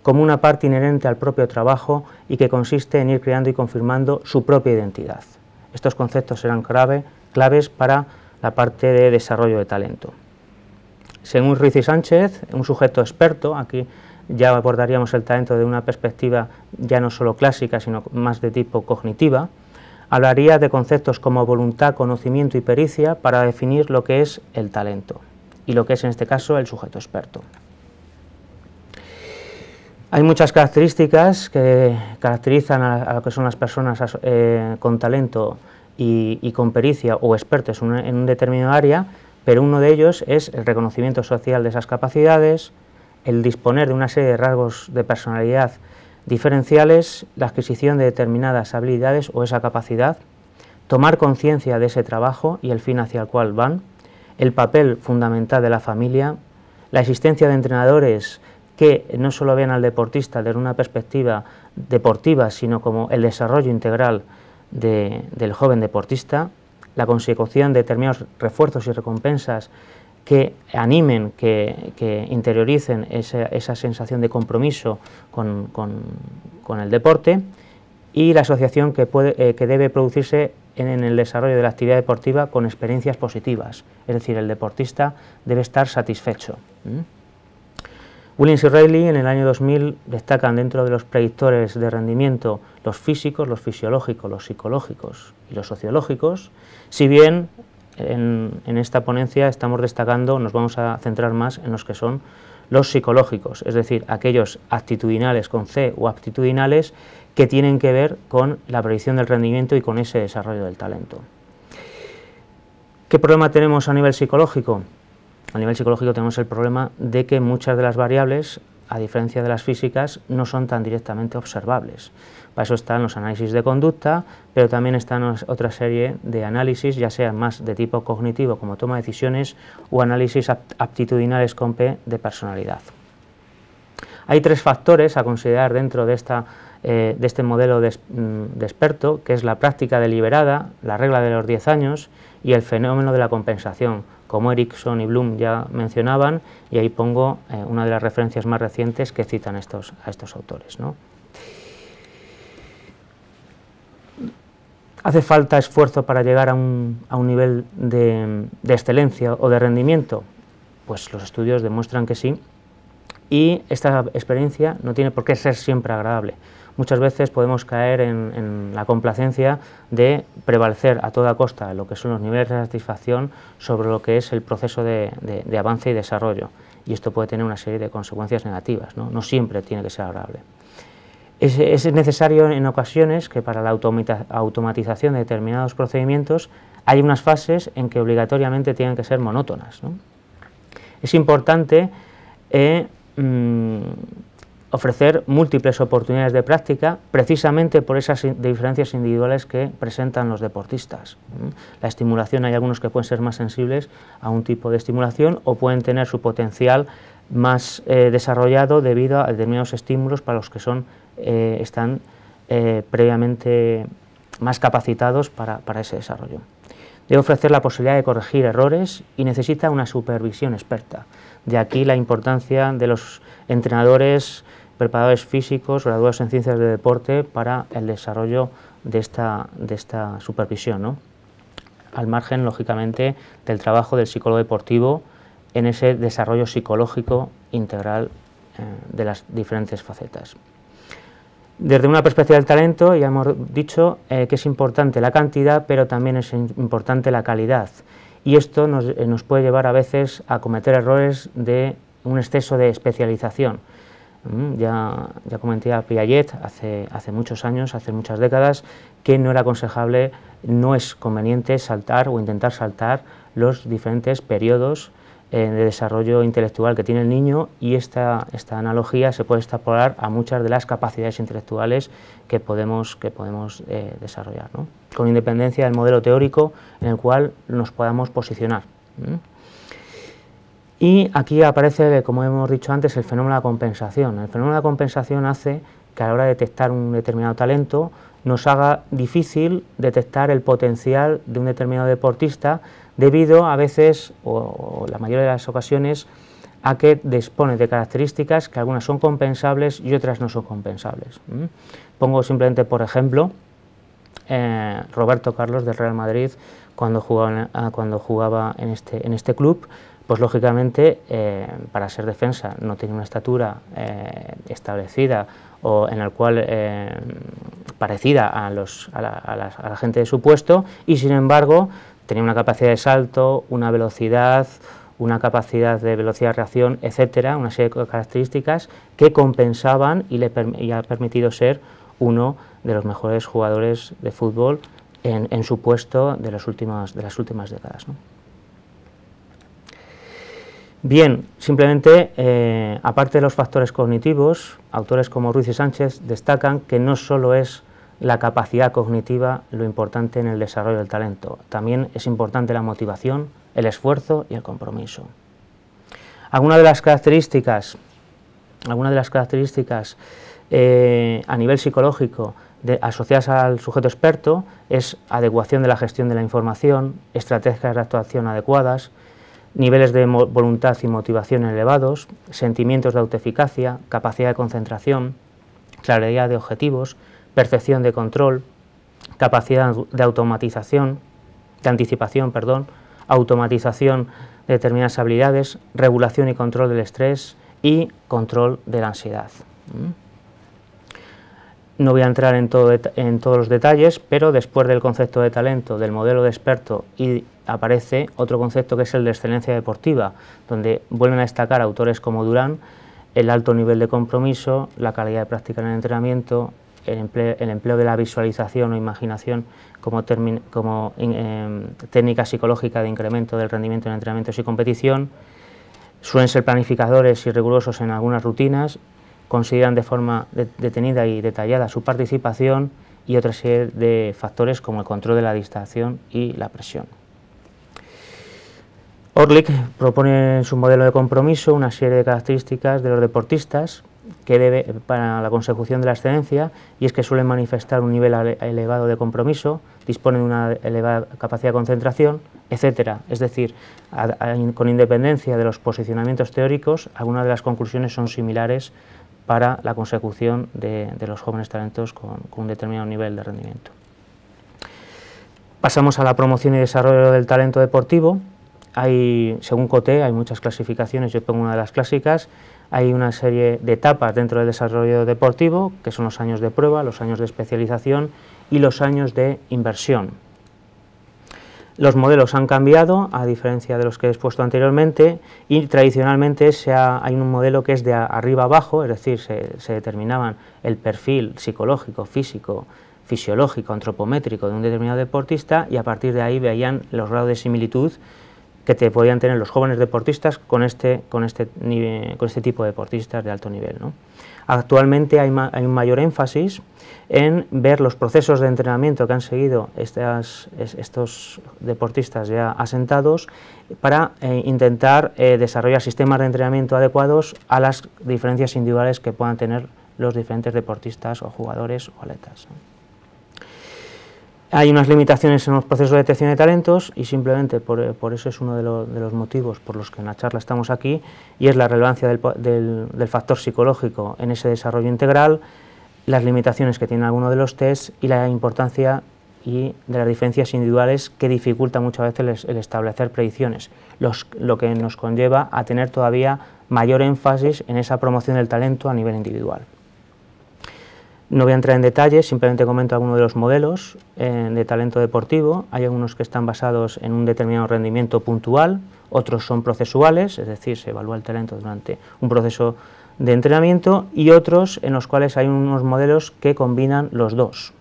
como una parte inherente al propio trabajo y que consiste en ir creando y confirmando su propia identidad. Estos conceptos serán claves para la parte de desarrollo de talento. Según Ruiz y Sánchez, un sujeto experto, aquí ya abordaríamos el talento de una perspectiva ya no solo clásica, sino más de tipo cognitiva, hablaría de conceptos como voluntad, conocimiento y pericia para definir lo que es el talento y lo que es en este caso el sujeto experto. Hay muchas características que caracterizan a lo que son las personas con talento y con pericia o expertos en un determinado área, pero uno de ellos es el reconocimiento social de esas capacidades, el disponer de una serie de rasgos de personalidad diferenciales, la adquisición de determinadas habilidades o esa capacidad, tomar conciencia de ese trabajo y el fin hacia el cual van, el papel fundamental de la familia, la existencia de entrenadores que no solo vean al deportista desde una perspectiva deportivas, sino como el desarrollo integral del joven deportista, la consecución de determinados refuerzos y recompensas que animen, que interioricen esa sensación de compromiso con el deporte, y la asociación que debe producirse en el desarrollo de la actividad deportiva con experiencias positivas, es decir, el deportista debe estar satisfecho. Williams y Reilly en el año 2000 destacan dentro de los predictores de rendimiento los físicos, los fisiológicos, los psicológicos y los sociológicos, si bien en esta ponencia estamos destacando, nos vamos a centrar más en los que son los psicológicos, es decir, aquellos actitudinales con C o aptitudinales que tienen que ver con la predicción del rendimiento y con ese desarrollo del talento. ¿Qué problema tenemos a nivel psicológico? A nivel psicológico tenemos el problema de que muchas de las variables, a diferencia de las físicas, no son tan directamente observables. Para eso están los análisis de conducta, pero también están otra serie de análisis, ya sean más de tipo cognitivo como toma de decisiones o análisis aptitudinales con P de personalidad. Hay tres factores a considerar dentro de este modelo de experto, que es la práctica deliberada, la regla de los 10 años y el fenómeno de la compensación, como Erickson y Bloom ya mencionaban, y ahí pongo una de las referencias más recientes que citan a estos autores, ¿no? ¿Hace falta esfuerzo para llegar a un nivel de excelencia o de rendimiento? Pues los estudios demuestran que sí, y esta experiencia no tiene por qué ser siempre agradable. Muchas veces podemos caer en la complacencia de prevalecer a toda costa lo que son los niveles de satisfacción sobre lo que es el proceso de avance y desarrollo, y esto puede tener una serie de consecuencias negativas, ¿no? No siempre tiene que ser agradable. Es necesario en ocasiones que para la automatización de determinados procedimientos hay unas fases en que obligatoriamente tienen que ser monótonas, ¿no? Es importante ofrecer múltiples oportunidades de práctica precisamente por esas diferencias individuales que presentan los deportistas. La estimulación, hay algunos que pueden ser más sensibles a un tipo de estimulación o pueden tener su potencial más desarrollado debido a determinados estímulos para los que están previamente más capacitados para ese desarrollo. Debe ofrecer la posibilidad de corregir errores y necesita una supervisión experta. De aquí la importancia de los entrenadores, preparadores físicos, graduados en ciencias de deporte para el desarrollo de esta supervisión, ¿no? Al margen, lógicamente, del trabajo del psicólogo deportivo en ese desarrollo psicológico integral de las diferentes facetas. Desde una perspectiva del talento, ya hemos dicho que es importante la cantidad, pero también es importante la calidad, y esto nos puede llevar a veces a cometer errores de un exceso de especialización. Ya comenté a Piaget hace muchos años, hace muchas décadas, que no era aconsejable, no es conveniente saltar o intentar saltar los diferentes periodos de desarrollo intelectual que tiene el niño, y esta analogía se puede extrapolar a muchas de las capacidades intelectuales que podemos desarrollar, ¿no? Con independencia del modelo teórico en el cual nos podamos posicionar. Y aquí aparece, como hemos dicho antes, el fenómeno de la compensación. El fenómeno de la compensación hace que a la hora de detectar un determinado talento nos haga difícil detectar el potencial de un determinado deportista, debido a veces, o la mayoría de las ocasiones, a que dispone de características que algunas son compensables y otras no son compensables. Pongo simplemente por ejemplo Roberto Carlos del Real Madrid, cuando jugaba en este club, pues lógicamente para ser defensa no tenía una estatura establecida o en la cual parecida a la gente de su puesto, y sin embargo tenía una capacidad de salto, una velocidad, una capacidad de velocidad de reacción, etcétera, una serie de características que compensaban y le ha permitido ser uno de los mejores jugadores de fútbol en su puesto de las últimas décadas, ¿no? Bien, simplemente, aparte de los factores cognitivos, autores como Ruiz y Sánchez destacan que no solo es la capacidad cognitiva lo importante en el desarrollo del talento, también es importante la motivación, el esfuerzo y el compromiso. Algunas de las características a nivel psicológico, asociadas al sujeto experto, es adecuación de la gestión de la información, estrategias de actuación adecuadas, niveles de voluntad y motivación elevados, sentimientos de autoeficacia, capacidad de concentración, claridad de objetivos, percepción de control, capacidad de automatización, de anticipación, automatización de determinadas habilidades, regulación y control del estrés y control de la ansiedad. No voy a entrar en todos los detalles, pero después del concepto de talento, del modelo de experto, aparece otro concepto que es el de excelencia deportiva, donde vuelven a destacar autores como Durán, el alto nivel de compromiso, la calidad de práctica en el entrenamiento, el empleo de la visualización o imaginación como técnica psicológica de incremento del rendimiento en entrenamientos y competición. Suelen ser planificadores y rigurosos en algunas rutinas, consideran de forma detenida y detallada su participación y otra serie de factores como el control de la distracción y la presión. Orlik propone en su modelo de compromiso una serie de características de los deportistas que para la consecución de la excelencia, y es que suelen manifestar un nivel elevado de compromiso, disponen de una elevada capacidad de concentración, etcétera. Es decir, con independencia de los posicionamientos teóricos, algunas de las conclusiones son similares para la consecución de los jóvenes talentos con un determinado nivel de rendimiento. Pasamos a la promoción y desarrollo del talento deportivo. Según Coté, hay muchas clasificaciones, yo pongo una de las clásicas. Hay una serie de etapas dentro del desarrollo deportivo, que son los años de prueba, los años de especialización y los años de inversión. Los modelos han cambiado, a diferencia de los que he expuesto anteriormente, y tradicionalmente hay un modelo que es de arriba abajo, es decir, se determinaban el perfil psicológico, físico, fisiológico, antropométrico de un determinado deportista, y a partir de ahí veían los grados de similitud que podían tener los jóvenes deportistas con este tipo de deportistas de alto nivel, ¿no? Actualmente hay un mayor énfasis en ver los procesos de entrenamiento que han seguido estos deportistas ya asentados para intentar desarrollar sistemas de entrenamiento adecuados a las diferencias individuales que puedan tener los diferentes deportistas o jugadores o atletas, ¿no? Hay unas limitaciones en los procesos de detección de talentos y simplemente por eso es uno de los motivos por los que en la charla estamos aquí, y es la relevancia del factor psicológico en ese desarrollo integral, las limitaciones que tienen algunos de los tests y la importancia de las diferencias individuales que dificulta muchas veces el establecer predicciones, lo que nos conlleva a tener todavía mayor énfasis en esa promoción del talento a nivel individual. No voy a entrar en detalles, simplemente comento algunos de los modelos de talento deportivo. Hay algunos que están basados en un determinado rendimiento puntual, otros son procesuales, es decir, se evalúa el talento durante un proceso de entrenamiento, y otros en los cuales hay unos modelos que combinan los dos.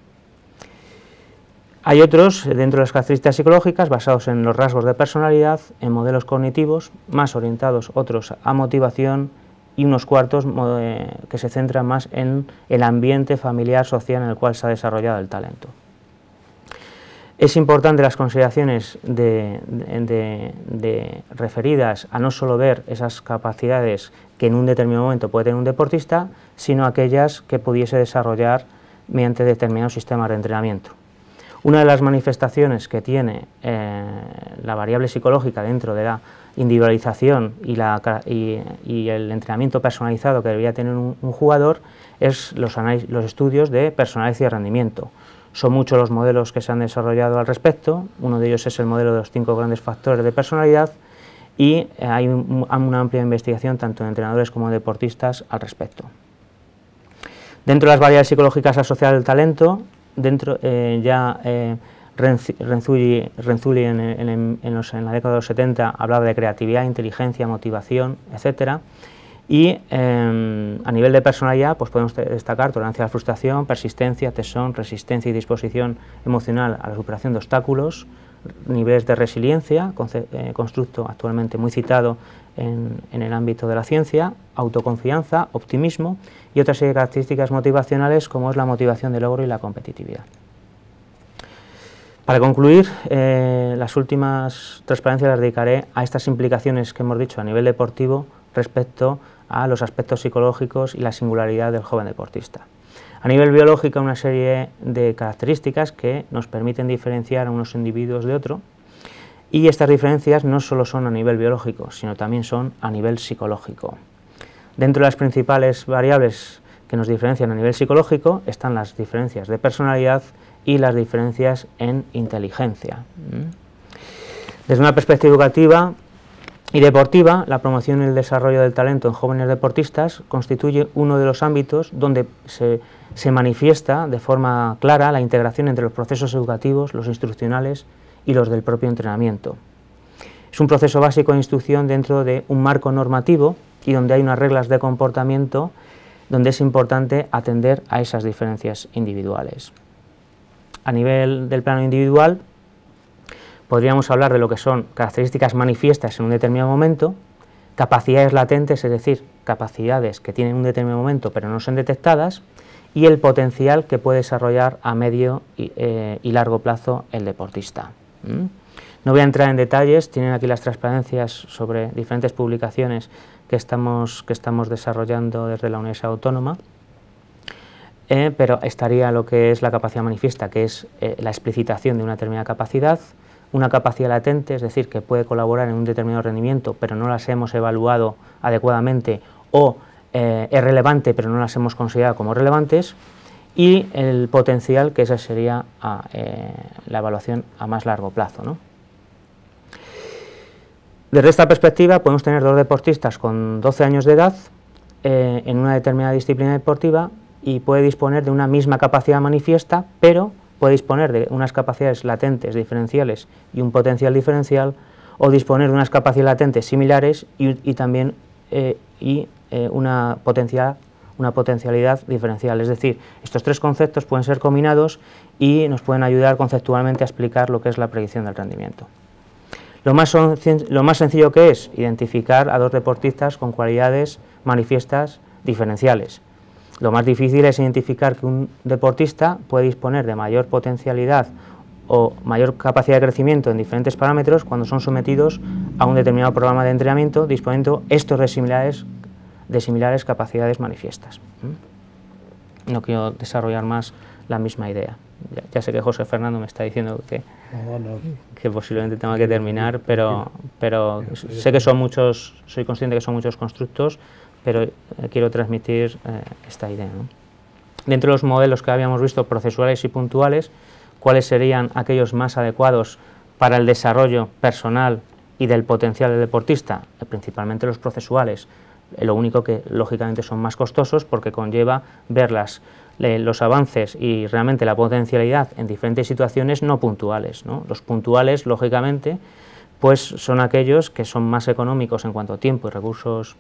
Hay otros dentro de las características psicológicas basados en los rasgos de personalidad, en modelos cognitivos, más orientados otros a motivación, y unos cuartos que se centran más en el ambiente familiar social en el cual se ha desarrollado el talento. Es importante las consideraciones referidas a no solo ver esas capacidades que en un determinado momento puede tener un deportista, sino aquellas que pudiese desarrollar mediante determinados sistemas de entrenamiento. Una de las manifestaciones que tiene la variable psicológica dentro de la individualización y el entrenamiento personalizado que debería tener un jugador es los estudios de personalidad y rendimiento. Son muchos los modelos que se han desarrollado al respecto. Uno de ellos es el modelo de los 5 grandes factores de personalidad, y hay una amplia investigación tanto en entrenadores como en deportistas al respecto. Dentro de las variables psicológicas asociadas al talento, Renzulli en la década de los 70 hablaba de creatividad, inteligencia, motivación, etcétera, y a nivel de personalidad pues podemos destacar tolerancia a la frustración, persistencia, tesón, resistencia y disposición emocional a la superación de obstáculos, niveles de resiliencia, constructo actualmente muy citado en el ámbito de la ciencia, autoconfianza, optimismo y otra serie de características motivacionales como es la motivación de logro y la competitividad. Para concluir, las últimas transparencias las dedicaré a estas implicaciones que hemos dicho a nivel deportivo respecto a los aspectos psicológicos y la singularidad del joven deportista. A nivel biológico, una serie de características que nos permiten diferenciar a unos individuos de otro, y estas diferencias no solo son a nivel biológico, sino también son a nivel psicológico. Dentro de las principales variables que nos diferencian a nivel psicológico están las diferencias de personalidad y las diferencias en inteligencia. Desde una perspectiva educativa y deportiva, la promoción y el desarrollo del talento en jóvenes deportistas constituye uno de los ámbitos donde se manifiesta de forma clara la integración entre los procesos educativos, los instruccionales y los del propio entrenamiento. Es un proceso básico de instrucción dentro de un marco normativo y donde hay unas reglas de comportamiento donde es importante atender a esas diferencias individuales. A nivel del plano individual, podríamos hablar de lo que son características manifiestas en un determinado momento, capacidades latentes, es decir, capacidades que tienen un determinado momento pero no son detectadas, y el potencial que puede desarrollar a medio y largo plazo el deportista. No voy a entrar en detalles, tienen aquí las transparencias sobre diferentes publicaciones que estamos desarrollando desde la Universidad Autónoma, pero estaría lo que es la capacidad manifiesta, que es la explicitación de una determinada capacidad, una capacidad latente, es decir, que puede colaborar en un determinado rendimiento, pero no las hemos evaluado adecuadamente, o es relevante, pero no las hemos considerado como relevantes, y el potencial, que esa sería la evaluación a más largo plazo, ¿no? Desde esta perspectiva podemos tener dos deportistas con 12 años de edad en una determinada disciplina deportiva y puede disponer de una misma capacidad manifiesta, pero puede disponer de unas capacidades latentes diferenciales y un potencial diferencial, o disponer de unas capacidades latentes similares y también una potencialidad diferencial. Es decir, estos tres conceptos pueden ser combinados y nos pueden ayudar conceptualmente a explicar lo que es la predicción del rendimiento. Lo más sencillo que es identificar a dos deportistas con cualidades manifiestas diferenciales. Lo más difícil es identificar que un deportista puede disponer de mayor potencialidad o mayor capacidad de crecimiento en diferentes parámetros cuando son sometidos a un determinado programa de entrenamiento disponiendo estos de similares capacidades manifiestas. No quiero desarrollar más la misma idea. Ya sé que José Fernando me está diciendo que posiblemente tenga que terminar, pero sé que son muchos, soy consciente que son muchos constructos, pero quiero transmitir esta idea, ¿no? Dentro de los modelos que habíamos visto, procesuales y puntuales, ¿cuáles serían aquellos más adecuados para el desarrollo personal y del potencial del deportista? Principalmente los procesuales, lo único que lógicamente son más costosos porque conlleva ver los avances y realmente la potencialidad en diferentes situaciones no puntuales, ¿no? Los puntuales, lógicamente, pues son aquellos que son más económicos en cuanto a tiempo y recursos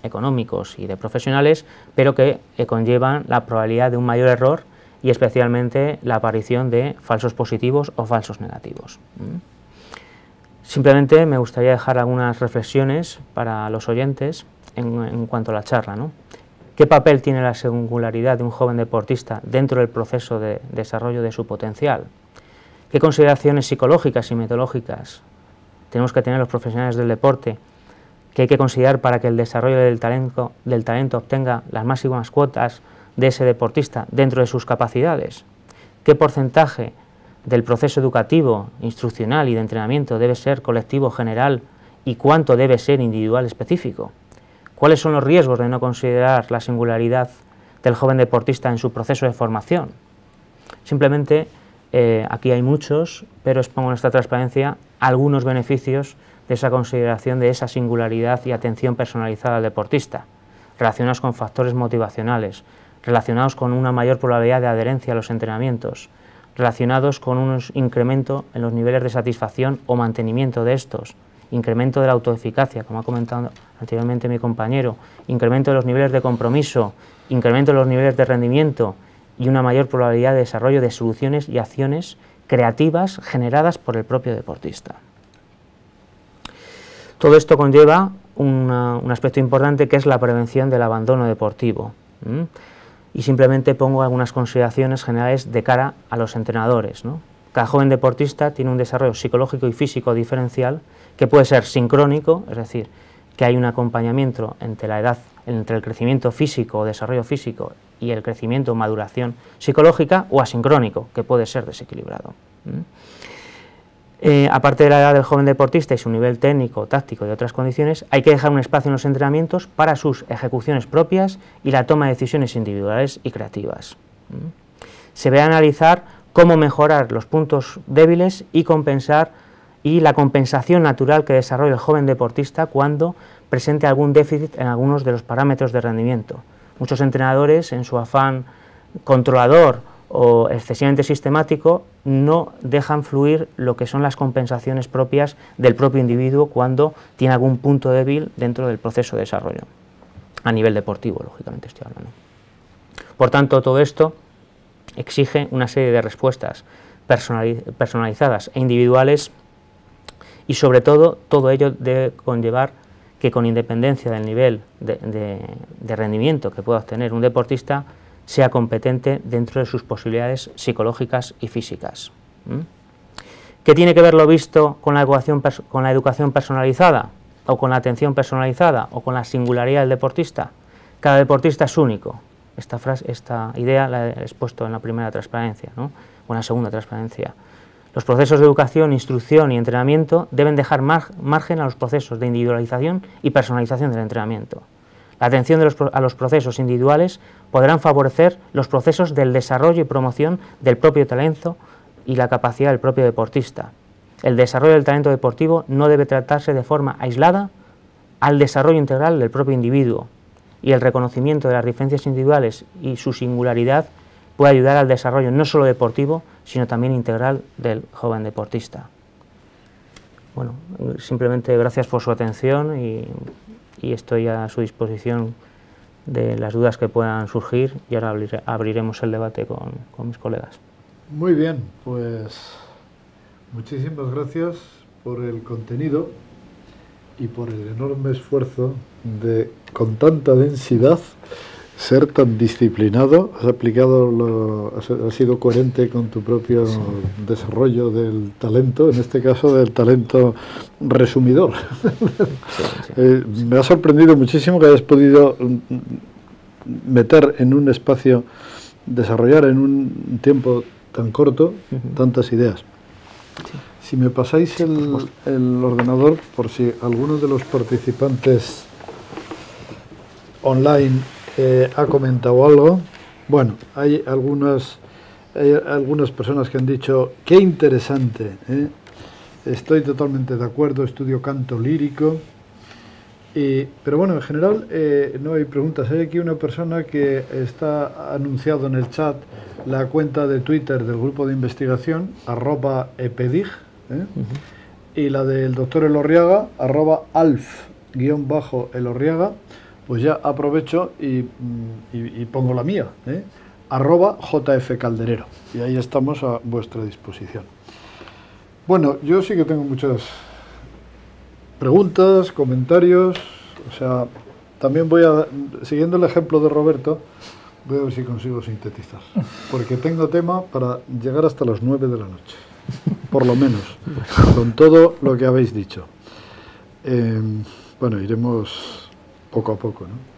económicos y de profesionales, pero que conllevan la probabilidad de un mayor error y especialmente la aparición de falsos positivos o falsos negativos. Simplemente me gustaría dejar algunas reflexiones para los oyentes en cuanto a la charla, ¿no? ¿Qué papel tiene la singularidad de un joven deportista dentro del proceso de desarrollo de su potencial? ¿Qué consideraciones psicológicas y metodológicas tenemos que tener los profesionales del deporte que hay que considerar para que el desarrollo del talento obtenga las máximas cuotas de ese deportista dentro de sus capacidades? ¿Qué porcentaje del proceso educativo, instruccional y de entrenamiento debe ser colectivo general y cuánto debe ser individual específico? ¿Cuáles son los riesgos de no considerar la singularidad del joven deportista en su proceso de formación? Simplemente, aquí hay muchos, pero expongo en esta transparencia algunos beneficios de esa consideración de esa singularidad y atención personalizada al deportista, relacionados con factores motivacionales, relacionados con una mayor probabilidad de adherencia a los entrenamientos, relacionados con un incremento en los niveles de satisfacción o mantenimiento de estos, incremento de la autoeficacia, como ha comentado anteriormente mi compañero, incremento de los niveles de compromiso, incremento de los niveles de rendimiento y una mayor probabilidad de desarrollo de soluciones y acciones creativas generadas por el propio deportista. Todo esto conlleva un aspecto importante que es la prevención del abandono deportivo. Y simplemente pongo algunas consideraciones generales de cara a los entrenadores, ¿no? Cada joven deportista tiene un desarrollo psicológico y físico diferencial que puede ser sincrónico, es decir, que hay un acompañamiento entre la edad, entre el crecimiento físico o desarrollo físico y el crecimiento o maduración psicológica, o asincrónico, que puede ser desequilibrado. Aparte de la edad del joven deportista y su nivel técnico, táctico y otras condiciones, hay que dejar un espacio en los entrenamientos para sus ejecuciones propias y la toma de decisiones individuales y creativas. Se ve a analizar cómo mejorar los puntos débiles y compensar la compensación natural que desarrolla el joven deportista cuando presente algún déficit en algunos de los parámetros de rendimiento. Muchos entrenadores, en su afán controlador o excesivamente sistemático, no dejan fluir lo que son las compensaciones propias del propio individuo cuando tiene algún punto débil dentro del proceso de desarrollo, a nivel deportivo, lógicamente estoy hablando. Por tanto, todo esto exige una serie de respuestas personalizadas e individuales, y sobre todo ello debe conllevar que, con independencia del nivel de rendimiento que pueda obtener un deportista, sea competente dentro de sus posibilidades psicológicas y físicas. ¿Qué tiene que ver lo visto con la educación personalizada, o con la atención personalizada, o con la singularidad del deportista? Cada deportista es único. Esta idea la he expuesto en la primera transparencia, ¿no? O en la segunda transparencia. Los procesos de educación, instrucción y entrenamiento deben dejar margen a los procesos de individualización y personalización del entrenamiento. La atención a los procesos individuales podrán favorecer los procesos del desarrollo y promoción del propio talento y la capacidad del propio deportista. El desarrollo del talento deportivo no debe tratarse de forma aislada al desarrollo integral del propio individuo, y el reconocimiento de las diferencias individuales y su singularidad puede ayudar al desarrollo no solo deportivo, sino también integral del joven deportista. Bueno, simplemente gracias por su atención y estoy a su disposición de las dudas que puedan surgir, y ahora abriremos el debate con mis colegas. Muy bien, pues muchísimas gracias por el contenido y por el enorme esfuerzo de, con tanta densidad, ser tan disciplinado. Has aplicado, has sido coherente con tu propio desarrollo del talento, en este caso del talento resumidor. Me ha sorprendido muchísimo que hayas podido meter en un espacio, desarrollar en un tiempo tan corto, tantas ideas. Si me pasáis el ordenador, por si alguno de los participantes online ha comentado algo. Bueno, hay algunas personas que han dicho, qué interesante, ¿eh? Estoy totalmente de acuerdo, estudio canto lírico. Pero bueno, en general no hay preguntas. Hay aquí una persona que está anunciado en el chat la cuenta de Twitter del grupo de investigación, @epedig, y la del doctor Elorriaga, @alf_elorriaga. Pues ya aprovecho y pongo la mía, @jfcalderero, y ahí estamos a vuestra disposición. Bueno, yo sí que tengo muchas preguntas, comentarios, o sea, también siguiendo el ejemplo de Roberto, voy a ver si consigo sintetizar, porque tengo tema para llegar hasta las 9 de la noche, por lo menos, con todo lo que habéis dicho. Bueno, iremos poco a poco, ¿no?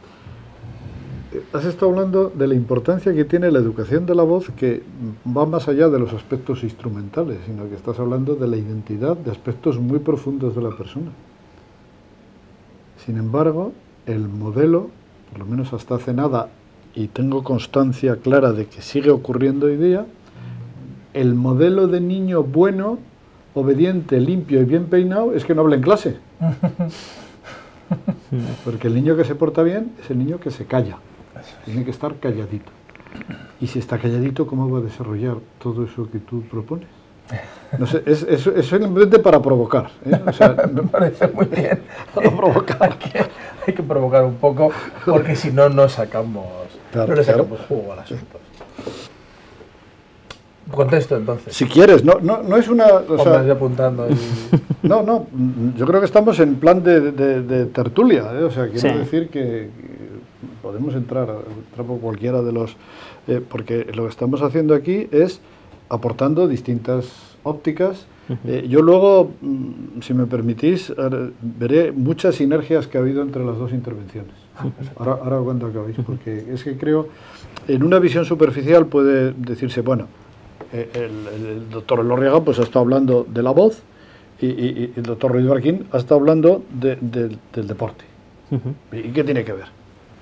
Has estado hablando de la importancia que tiene la educación de la voz, que va más allá de los aspectos instrumentales, sino que estás hablando de la identidad, de aspectos muy profundos de la persona. Sin embargo, el modelo, por lo menos hasta hace nada, y tengo constancia clara de que sigue ocurriendo hoy día, el modelo de niño bueno, obediente, limpio y bien peinado es que no habla en clase. Porque el niño que se porta bien es el niño que se calla. Tiene que estar calladito. Y si está calladito, ¿cómo va a desarrollar todo eso que tú propones? No sé, es simplemente para provocar, ¿eh? O sea, me parece muy bien. Para provocar. Hay que provocar un poco, porque si no, no sacamos, claro, no le sacamos jugo al asunto. Contesto entonces. Si quieres, no es una... O sea, estoy apuntando y... No, yo creo que estamos en plan de tertulia, ¿eh? O sea, quiero decir que podemos entrar por cualquiera de los... porque lo que estamos haciendo aquí es aportando distintas ópticas Yo luego, si me permitís, veré muchas sinergias que ha habido entre las dos intervenciones. Ahora cuando acabéis, porque es que creo, en una visión superficial puede decirse, bueno, el doctor Elorriaga pues ha estado hablando de la voz y el doctor Ruiz Barquín ha estado hablando del deporte. ¿Y qué tiene que ver?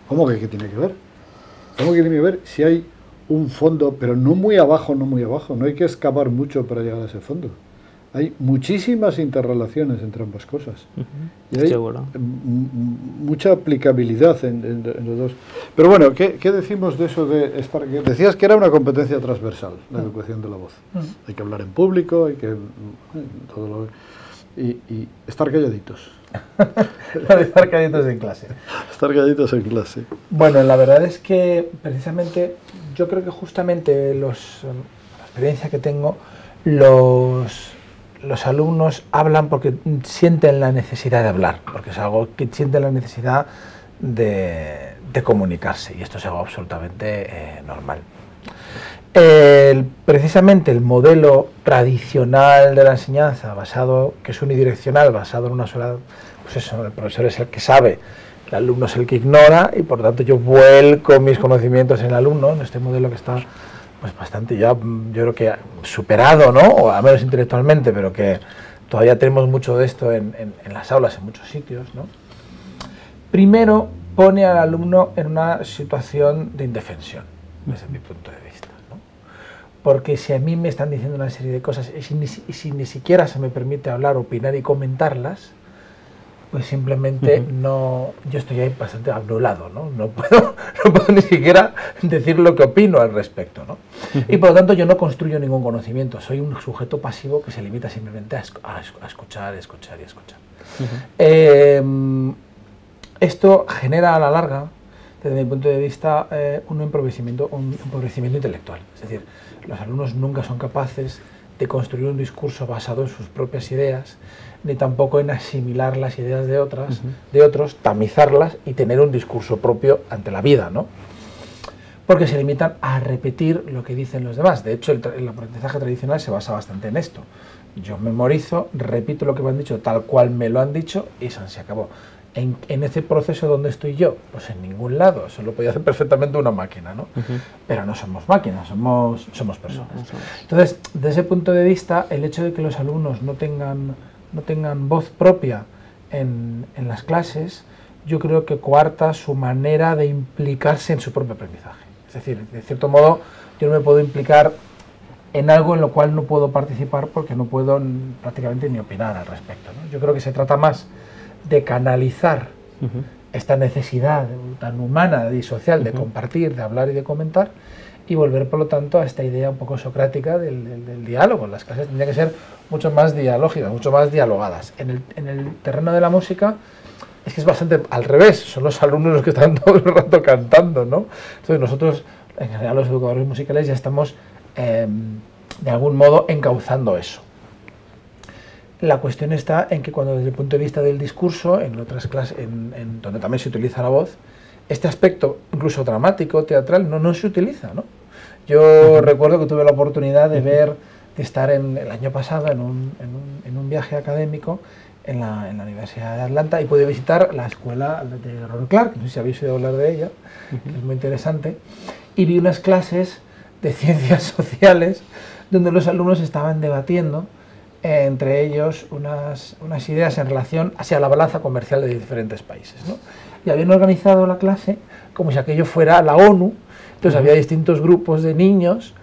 ¿Cómo que qué tiene que ver? ¿Cómo que tiene que ver si hay un fondo, pero no muy abajo, no hay que excavar mucho para llegar a ese fondo? Hay muchísimas interrelaciones entre ambas cosas. Y hay mucha aplicabilidad en los dos. Pero bueno, ¿qué decimos de eso de estar? Decías que era una competencia transversal, la educación de la voz. Hay que hablar en público, hay que... y estar calladitos. Estar calladitos en clase. Estar calladitos en clase. Bueno, la verdad es que precisamente yo creo que justamente la experiencia que tengo, los alumnos hablan porque sienten la necesidad de hablar, porque es algo que sienten la necesidad de comunicarse, y esto es algo absolutamente normal. Precisamente el modelo tradicional de la enseñanza, que es unidireccional, basado en una sola, pues eso, el profesor es el que sabe, el alumno es el que ignora, y por tanto yo vuelco mis conocimientos en el alumno, en este modelo que está pues bastante ya, yo creo que superado, ¿no? O al menos intelectualmente, pero que todavía tenemos mucho de esto en las aulas, en muchos sitios, ¿no? Primero pone al alumno en una situación de indefensión, desde mi punto de vista, ¿no? Porque si a mí me están diciendo una serie de cosas y si ni siquiera se me permite hablar, opinar y comentarlas, pues simplemente yo estoy ahí bastante anulado, ¿no? No puedo ni siquiera decir lo que opino al respecto, ¿no? Y por lo tanto yo no construyo ningún conocimiento, soy un sujeto pasivo que se limita simplemente a escuchar, escuchar y escuchar. Esto genera a la larga, desde mi punto de vista, un empobrecimiento intelectual. Es decir, los alumnos nunca son capaces de construir un discurso basado en sus propias ideas, ni tampoco en asimilar las ideas de otros, tamizarlas y tener un discurso propio ante la vida, ¿no? Porque se limitan a repetir lo que dicen los demás. De hecho, el aprendizaje tradicional se basa bastante en esto. Yo memorizo, repito lo que me han dicho tal cual me lo han dicho y se acabó. En ese proceso, ¿dónde estoy yo? Pues en ningún lado, eso lo podía hacer perfectamente una máquina, ¿no? Pero no somos máquinas, somos personas. Entonces, desde ese punto de vista, el hecho de que los alumnos no tengan voz propia en las clases, yo creo que coarta su manera de implicarse en su propio aprendizaje. Es decir, de cierto modo, yo no me puedo implicar en algo en lo cual no puedo participar porque no puedo prácticamente ni opinar al respecto, ¿no? Yo creo que se trata más de canalizar esta necesidad tan humana y social de compartir, de hablar y de comentar, y volver por lo tanto a esta idea un poco socrática del diálogo. Las clases tendrían que ser mucho más dialógicas, mucho más dialogadas. En el terreno de la música es que es bastante al revés, son los alumnos los que están todo el rato cantando, ¿no? Entonces nosotros, en general los educadores musicales, ya estamos de algún modo encauzando eso. La cuestión está en que cuando desde el punto de vista del discurso, en otras clases, donde también se utiliza la voz, este aspecto incluso dramático, teatral, no se utiliza, ¿no? Yo recuerdo que tuve la oportunidad de estar el año pasado en un viaje académico en la Universidad de Atlanta y pude visitar la escuela de Ron Clark, no sé si habéis oído hablar de ella, que es muy interesante, y vi unas clases de ciencias sociales donde los alumnos estaban debatiendo entre ellos unas ideas en relación hacia la balanza comercial de diferentes países, ¿no? Y habían organizado la clase como si aquello fuera la ONU, entonces había distintos grupos de niños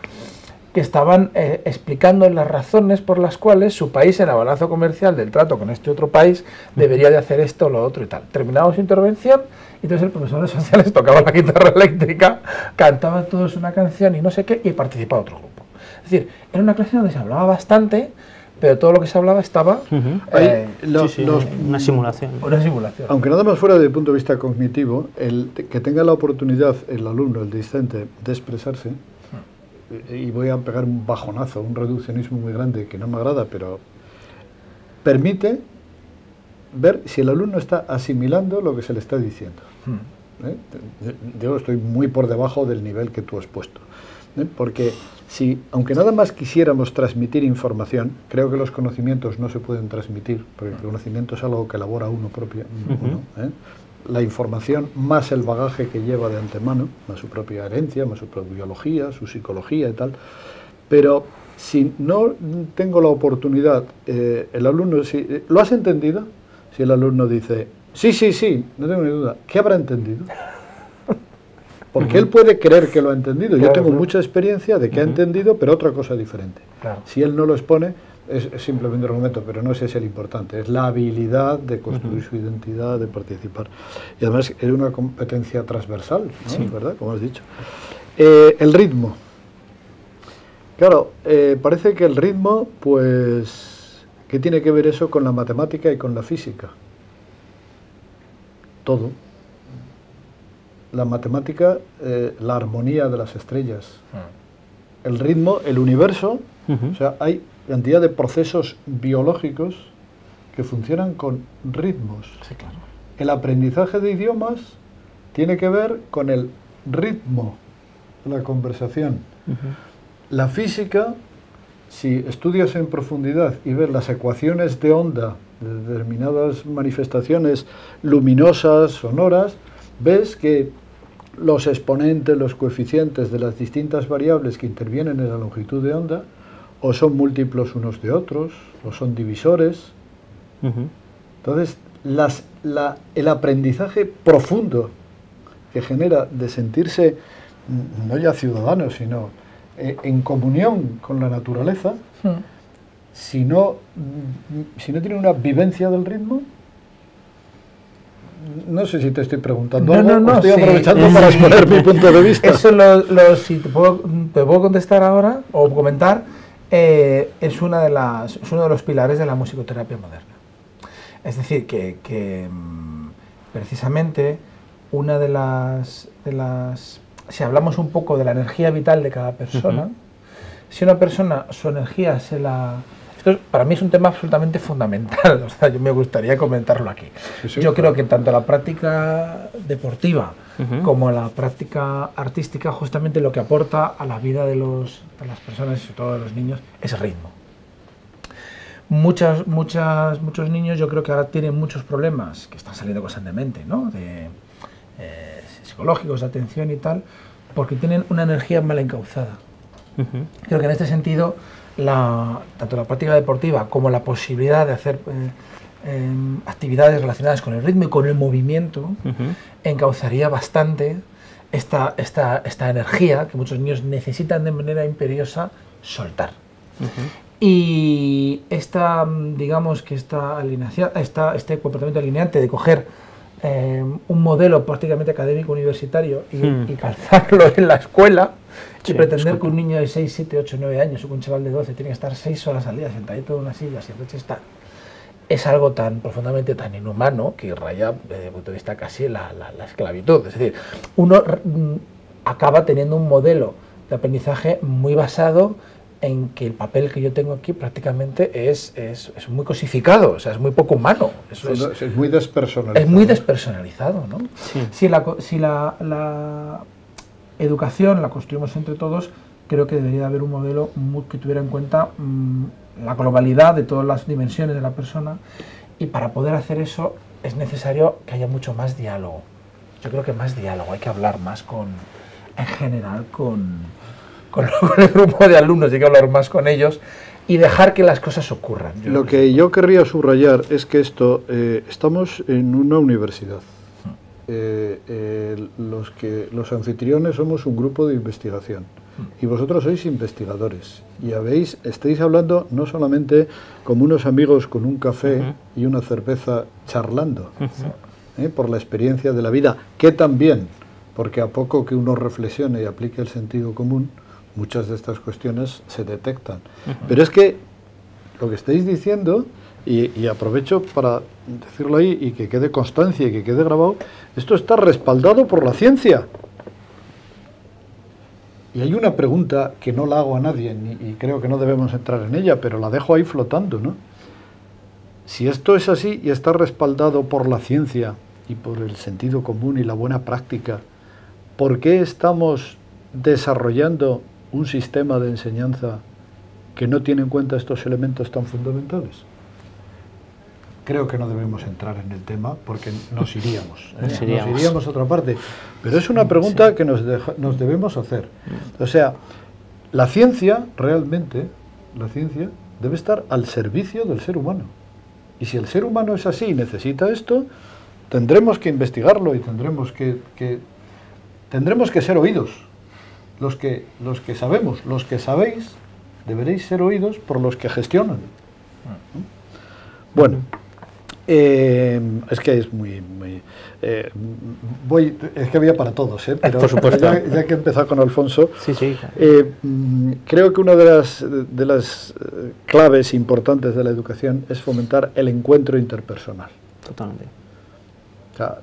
que estaban explicando las razones por las cuales su país en la balanza comercial del trato con este otro país debería de hacer esto, lo otro y tal. Terminaba su intervención y entonces el profesor de sociales tocaba la guitarra eléctrica, cantaban todos una canción y no sé qué, y participaba otro grupo. Es decir, era una clase donde se hablaba bastante, pero todo lo que se hablaba estaba... una simulación. Una simulación. Aunque nada más fuera desde el punto de vista cognitivo, que tenga la oportunidad el alumno, el discente, de expresarse, y voy a pegar un bajonazo, un reduccionismo muy grande que no me agrada, pero permite ver si el alumno está asimilando lo que se le está diciendo. Yo estoy muy por debajo del nivel que tú has puesto. Porque si, aunque nada más quisiéramos transmitir información, creo que los conocimientos no se pueden transmitir, porque el conocimiento es algo que elabora uno propio. La información más el bagaje que lleva de antemano, más su propia herencia, más su propia biología, su psicología y tal. Pero si no tengo la oportunidad, el alumno, si ¿lo has entendido? Si el alumno dice, sí, no tengo ni duda, ¿qué habrá entendido? Porque él puede creer que lo ha entendido. Yo tengo mucha experiencia de que ha entendido, pero otra cosa diferente. Si él no lo expone, es simplemente un argumento, pero no ese es el importante. Es la habilidad de construir su identidad, de participar. Y además es una competencia transversal, ¿no? ¿Verdad? Como has dicho. El ritmo. Claro, parece que el ritmo, pues, ¿qué tiene que ver eso con la matemática y con la física? Todo. La matemática, la armonía de las estrellas. El ritmo, el universo, o sea, hay cantidad de procesos biológicos que funcionan con ritmos. Sí, claro. El aprendizaje de idiomas tiene que ver con el ritmo de la conversación. La física, si estudias en profundidad y ves las ecuaciones de onda de determinadas manifestaciones luminosas, sonoras, ves que los exponentes, los coeficientes de las distintas variables que intervienen en la longitud de onda o son múltiplos unos de otros, o son divisores. Entonces, el aprendizaje profundo que genera de sentirse, no ya ciudadano, sino en comunión con la naturaleza, si no tiene una vivencia del ritmo, no sé si te estoy preguntando algo, estoy aprovechando para exponer mi punto de vista. Eso si te puedo contestar ahora, o comentar, es uno de los pilares de la musicoterapia moderna. Es decir, que precisamente una de las... Si hablamos un poco de la energía vital de cada persona, si una persona, su energía esto para mí es un tema absolutamente fundamental, o sea, yo me gustaría comentarlo aquí. Yo creo que tanto la práctica deportiva como la práctica artística, justamente lo que aporta a la vida de las personas y sobre todo de los niños es ritmo. Muchos niños yo creo que ahora tienen muchos problemas que están saliendo constantemente, ¿no? Psicológicos, de atención y tal, porque tienen una energía mal encauzada. Creo que en este sentido, tanto la práctica deportiva como la posibilidad de hacer actividades relacionadas con el ritmo y con el movimiento encauzaría bastante esta energía que muchos niños necesitan de manera imperiosa soltar. Y digamos que esta alineación, este comportamiento alineante de coger un modelo prácticamente académico universitario y calzarlo en la escuela y pretender que un niño de 6, 7, 8, 9 años o que un chaval de 12 tiene que estar 6 horas al día sentadito en una silla sin está, es algo tan profundamente tan inhumano que raya desde el punto de vista casi la esclavitud. Es decir, uno acaba teniendo un modelo de aprendizaje muy basado en que el papel que yo tengo aquí prácticamente es muy cosificado, o sea, es muy poco humano. Es muy despersonalizado. Es muy despersonalizado, ¿no? Sí. Si la educación la construimos entre todos, creo que debería haber un modelo que tuviera en cuenta la globalidad de todas las dimensiones de la persona, y para poder hacer eso es necesario que haya mucho más diálogo. Yo creo que más diálogo, hay que hablar más en general con el grupo de alumnos, hay que hablar más con ellos y dejar que las cosas ocurran. Lo que yo querría subrayar es que estamos en una universidad. Los anfitriones somos un grupo de investigación y vosotros sois investigadores y estáis hablando no solamente como unos amigos con un café y una cerveza charlando por la experiencia de la vida, que también, porque a poco que uno reflexione y aplique el sentido común, muchas de estas cuestiones se detectan. Pero es que lo que estáis diciendo, y aprovecho para decirlo ahí y que quede constancia y que quede grabado, esto está respaldado por la ciencia. Y hay una pregunta que no la hago a nadie, y creo que no debemos entrar en ella, pero la dejo ahí flotando, ¿no? Si esto es así y está respaldado por la ciencia y por el sentido común y la buena práctica, ¿por qué estamos desarrollando un sistema de enseñanza que no tiene en cuenta estos elementos tan fundamentales? Creo que no debemos entrar en el tema porque nos iríamos. Nos iríamos a otra parte. Pero es una pregunta que nos debemos hacer. O sea, la ciencia, realmente, la ciencia debe estar al servicio del ser humano. Y si el ser humano es así y necesita esto, tendremos que investigarlo y tendremos que ser oídos. Los que sabemos, los que sabéis, deberéis ser oídos por los que gestionan. Bueno, es que es es que había para todos, pero por supuesto. Ya que he empezado con Alfonso, sí, creo que una de las claves importantes de la educación es fomentar el encuentro interpersonal. Totalmente. O sea,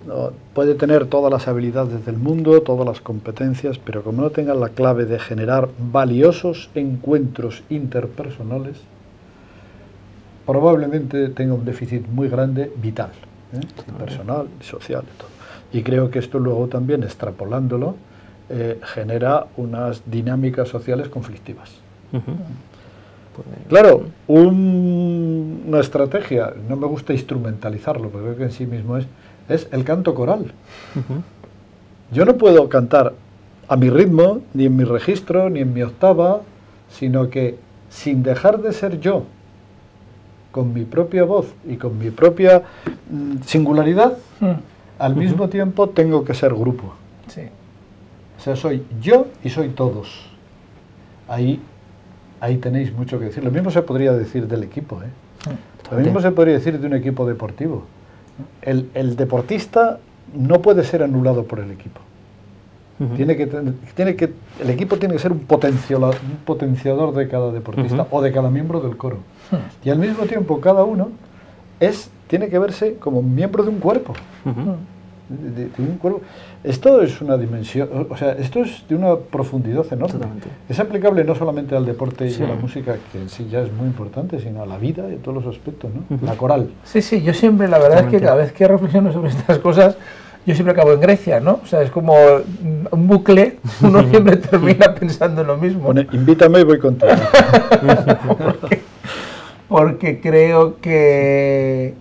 puede tener todas las habilidades del mundo, todas las competencias, pero como no tenga la clave de generar valiosos encuentros interpersonales, probablemente tenga un déficit muy grande vital, personal, social y todo. Y creo que esto luego también, extrapolándolo, genera unas dinámicas sociales conflictivas. Claro, una estrategia, no me gusta instrumentalizarlo, porque creo que en sí mismo es el canto coral. Yo no puedo cantar a mi ritmo, ni en mi registro, ni en mi octava, sino que sin dejar de ser yo, con mi propia voz y con mi propia singularidad, al mismo tiempo tengo que ser grupo. Sí. O sea, soy yo y soy todos. Ahí tenéis mucho que decir. Lo mismo se podría decir del equipo, Lo mismo se podría decir de un equipo deportivo. El deportista no puede ser anulado por el equipo. El equipo tiene que ser un potenciador de cada deportista o de cada miembro del coro. Y al mismo tiempo cada uno tiene que verse como miembro de un cuerpo. De un cuerpo. Esto es una dimensión, o sea, esto es de una profundidad enorme. Totalmente. Es aplicable no solamente al deporte y a la música, que en sí ya es muy importante, sino a la vida y a todos los aspectos, ¿no? La coral. Sí, yo siempre, la verdad es que cada vez que reflexiono sobre estas cosas, yo siempre acabo en Grecia, ¿no? O sea, es como un bucle, uno siempre termina pensando en lo mismo. Bueno, invítame y voy contigo. porque creo que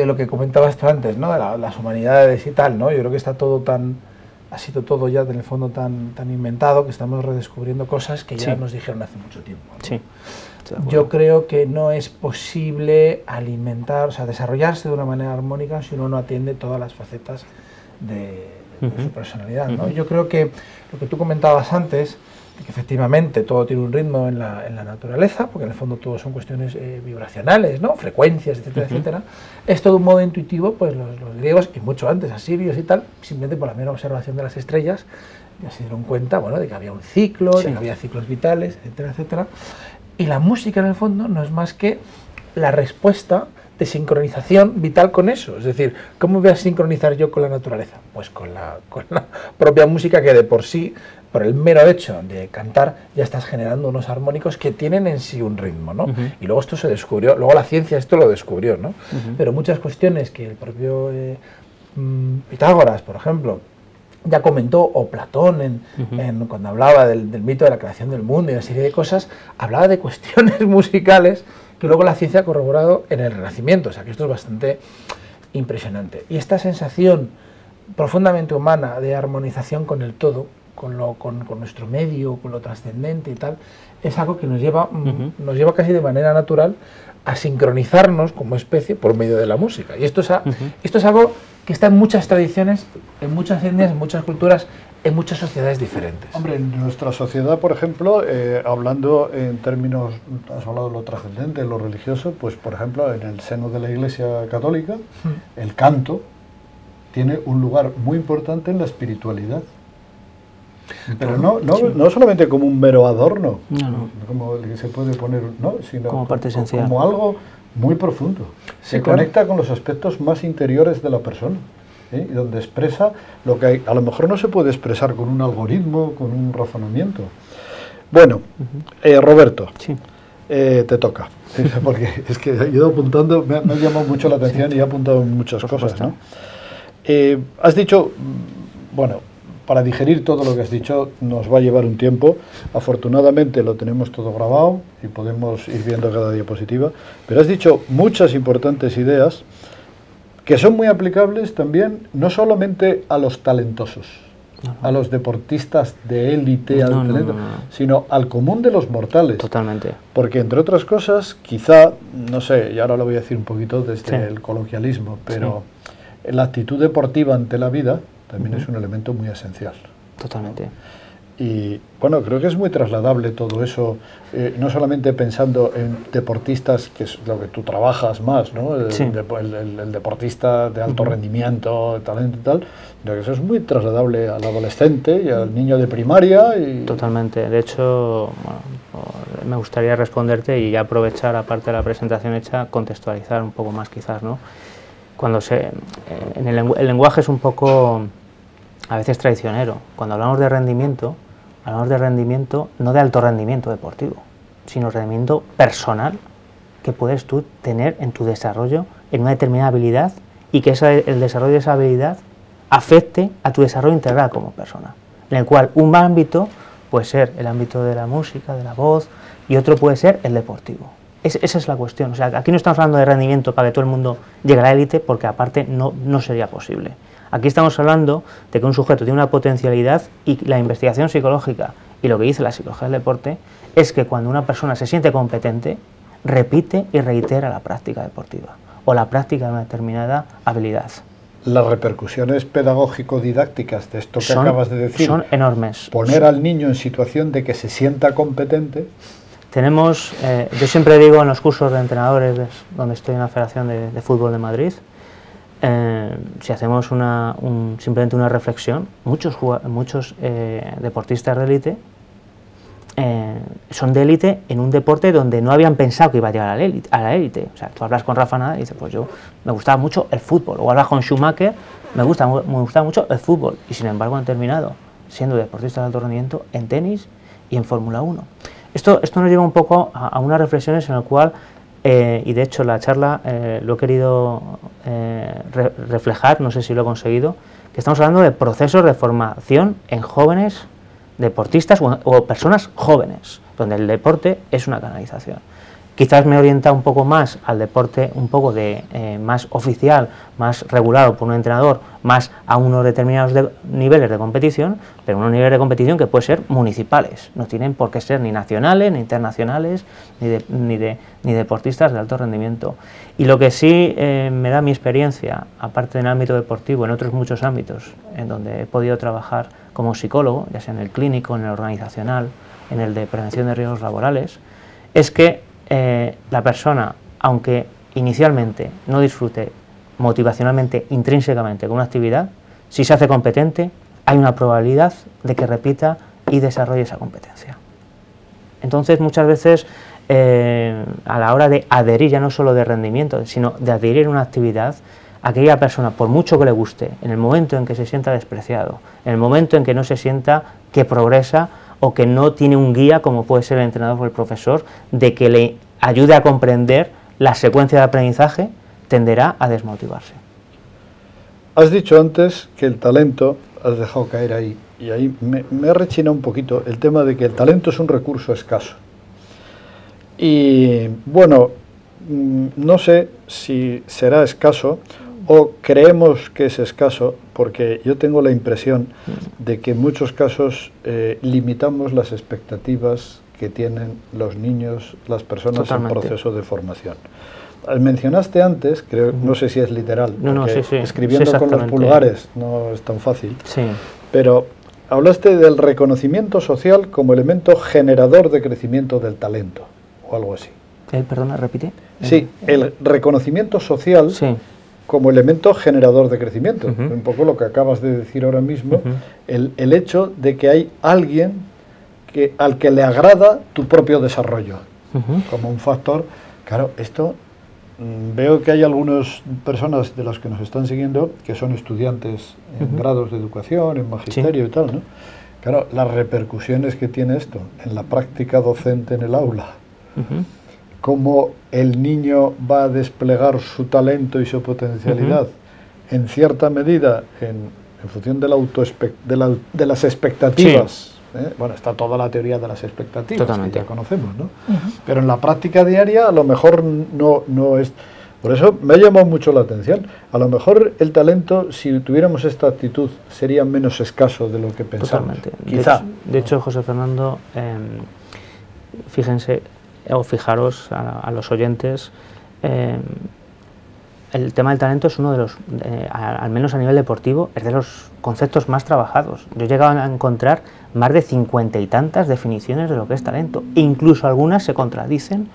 lo que comentabas tú antes, ¿no? De las humanidades y tal, ¿no? Yo creo que está todo ha sido todo ya en el fondo tan inventado que estamos redescubriendo cosas que ya nos dijeron hace mucho tiempo, ¿no? Sí. Yo creo que no es posible desarrollarse de una manera armónica si uno no atiende todas las facetas de su personalidad, ¿no? Yo creo que lo que tú comentabas antes, que efectivamente todo tiene un ritmo en la naturaleza, porque en el fondo todo son cuestiones vibracionales, ¿no? Frecuencias, etcétera, etcétera. Esto de un modo intuitivo, pues los griegos, y mucho antes, asirios y tal, simplemente por la mera observación de las estrellas, ya se dieron cuenta, bueno, de que había un ciclo, de que había ciclos vitales, etcétera, etcétera. Y la música, en el fondo, no es más que la respuesta de sincronización vital con eso. Es decir, ¿cómo voy a sincronizar yo con la naturaleza? Pues con la propia música, que de por sí, por el mero hecho de cantar, ya estás generando unos armónicos que tienen en sí un ritmo, ¿no? Y luego esto se descubrió, luego la ciencia esto lo descubrió, ¿no? Pero muchas cuestiones que el propio Pitágoras, por ejemplo, ya comentó, o Platón cuando hablaba del mito de la creación del mundo y una serie de cosas, hablaba de cuestiones musicales que luego la ciencia ha corroborado en el Renacimiento. O sea que esto es bastante impresionante. Y esta sensación profundamente humana de armonización con el todo, con nuestro medio, con lo trascendente y tal, es algo que nos lleva casi de manera natural a sincronizarnos como especie por medio de la música. Y esto es algo que está en muchas tradiciones, en muchas etnias, en muchas culturas, en muchas sociedades diferentes. Hombre, en nuestra sociedad, por ejemplo, hablando en términos, has hablado de lo trascendente, de lo religioso, pues por ejemplo, en el seno de la Iglesia Católica, el canto tiene un lugar muy importante en la espiritualidad. Pero no solamente como un mero adorno, como el que se puede poner, sino como parte esencial, como algo muy profundo. Se conecta con los aspectos más interiores de la persona, y donde expresa lo que a lo mejor no se puede expresar con un algoritmo, con un razonamiento. Bueno, Roberto, te toca, porque es que he ido apuntando, me ha llamado mucho la atención y he apuntado muchas cosas, ¿no? Has dicho, bueno, para digerir todo lo que has dicho nos va a llevar un tiempo. Afortunadamente lo tenemos todo grabado y podemos ir viendo cada diapositiva, pero has dicho muchas importantes ideas que son muy aplicables también, no solamente a los talentosos, a los deportistas de élite, sino al común de los mortales. Totalmente. Porque, entre otras cosas, quizá, no sé, y ahora lo voy a decir un poquito desde el coloquialismo, pero la actitud deportiva ante la vida también es un elemento muy esencial. Totalmente. Y, bueno, creo que es muy trasladable todo eso, no solamente pensando en deportistas, que es lo que tú trabajas más, ¿no? El deportista de alto rendimiento, talento y tal, sino que eso es muy trasladable al adolescente y al niño de primaria. Totalmente. De hecho, bueno, me gustaría responderte y aprovechar, aparte de la presentación hecha, contextualizar un poco más quizás, ¿no? Cuando el lenguaje es un poco, a veces, traicionero. Cuando hablamos de rendimiento no de alto rendimiento deportivo, sino rendimiento personal que puedes tú tener en tu desarrollo en una determinada habilidad y que el desarrollo de esa habilidad afecte a tu desarrollo integral como persona, en el cual un ámbito puede ser el ámbito de la música, de la voz, y otro puede ser el deportivo. Esa es la cuestión. O sea, aquí no estamos hablando de rendimiento para que todo el mundo llegue a la élite, porque aparte no sería posible. Aquí estamos hablando de que un sujeto tiene una potencialidad, y la investigación psicológica y lo que dice la psicología del deporte es que cuando una persona se siente competente, repite y reitera la práctica deportiva o la práctica de una determinada habilidad. Las repercusiones pedagógico-didácticas de esto que acabas de decir son enormes. Poner al niño en situación de que se sienta competente. Tenemos, yo siempre digo en los cursos de entrenadores, donde estoy en la Federación de Fútbol de Madrid, si hacemos simplemente una reflexión, muchos deportistas de élite son de élite en un deporte donde no habían pensado que iba a llegar a la élite. O sea, tú hablas con Rafa Nadal y dices, pues me gustaba mucho el fútbol, o hablas con Schumacher, me gustaba mucho el fútbol, y sin embargo han terminado siendo deportistas de alto rendimiento en tenis y en Fórmula 1. Esto nos lleva un poco a unas reflexiones en las cuales, y de hecho la charla lo he querido reflejar, no sé si lo he conseguido, que estamos hablando de procesos de formación en jóvenes deportistas o personas jóvenes, donde el deporte es una canalización. Quizás me orienta un poco más al deporte un poco más oficial, más regulado por un entrenador, más a unos determinados niveles de competición, pero unos niveles de competición que pueden ser municipales, no tienen por qué ser ni nacionales, ni internacionales, ni deportistas de alto rendimiento. Y lo que sí me da mi experiencia, aparte del ámbito deportivo, en otros muchos ámbitos en donde he podido trabajar como psicólogo, ya sea en el clínico, en el organizacional, en el de prevención de riesgos laborales, es que la persona, aunque inicialmente no disfrute motivacionalmente, intrínsecamente con una actividad, si se hace competente, hay una probabilidad de que repita y desarrolle esa competencia. Entonces, muchas veces, a la hora de adherir, ya no solo de rendimiento, sino de adherir a una actividad, aquella persona, por mucho que le guste, en el momento en que se sienta despreciado, en el momento en que no se sienta que progresa, o que no tiene un guía, como puede ser el entrenador o el profesor, de que le ayude a comprender la secuencia de aprendizaje, tenderá a desmotivarse. Has dicho antes que el talento, has dejado caer ahí, y ahí me ha rechinado un poquito el tema de que el talento es un recurso escaso. Y bueno, no sé si será escaso o creemos que es escaso, porque yo tengo la impresión de que en muchos casos limitamos las expectativas que tienen los niños, las personas Totalmente. En proceso de formación. Mencionaste antes, creo, no sé si es literal, porque escribiendo con los pulgares no es tan fácil, pero hablaste del reconocimiento social como elemento generador de crecimiento del talento, o algo así. Perdona, repite. Sí, el reconocimiento social como elemento generador de crecimiento. Un poco lo que acabas de decir ahora mismo, el hecho de que hay alguien al que le agrada tu propio desarrollo, como un factor. Claro, esto veo que hay algunas personas de las que nos están siguiendo que son estudiantes en grados de educación, en magisterio y tal, ¿no? Claro, las repercusiones que tiene esto en la práctica docente en el aula, cómo el niño va a desplegar su talento y su potencialidad en cierta medida en función de, de las expectativas. Bueno, está toda la teoría de las expectativas, totalmente, que ya conocemos, ¿no? Pero en la práctica diaria a lo mejor no es... Por eso me ha llamado mucho la atención. A lo mejor el talento, si tuviéramos esta actitud, sería menos escaso de lo que pensamos. Totalmente. Quizá. De hecho, José Fernando, fíjense, o fijaros a los oyentes, el tema del talento es uno de los, al menos a nivel deportivo, es de los conceptos más trabajados. Yo he llegado a encontrar más de 50 y tantas definiciones de lo que es talento, e incluso algunas se contradicen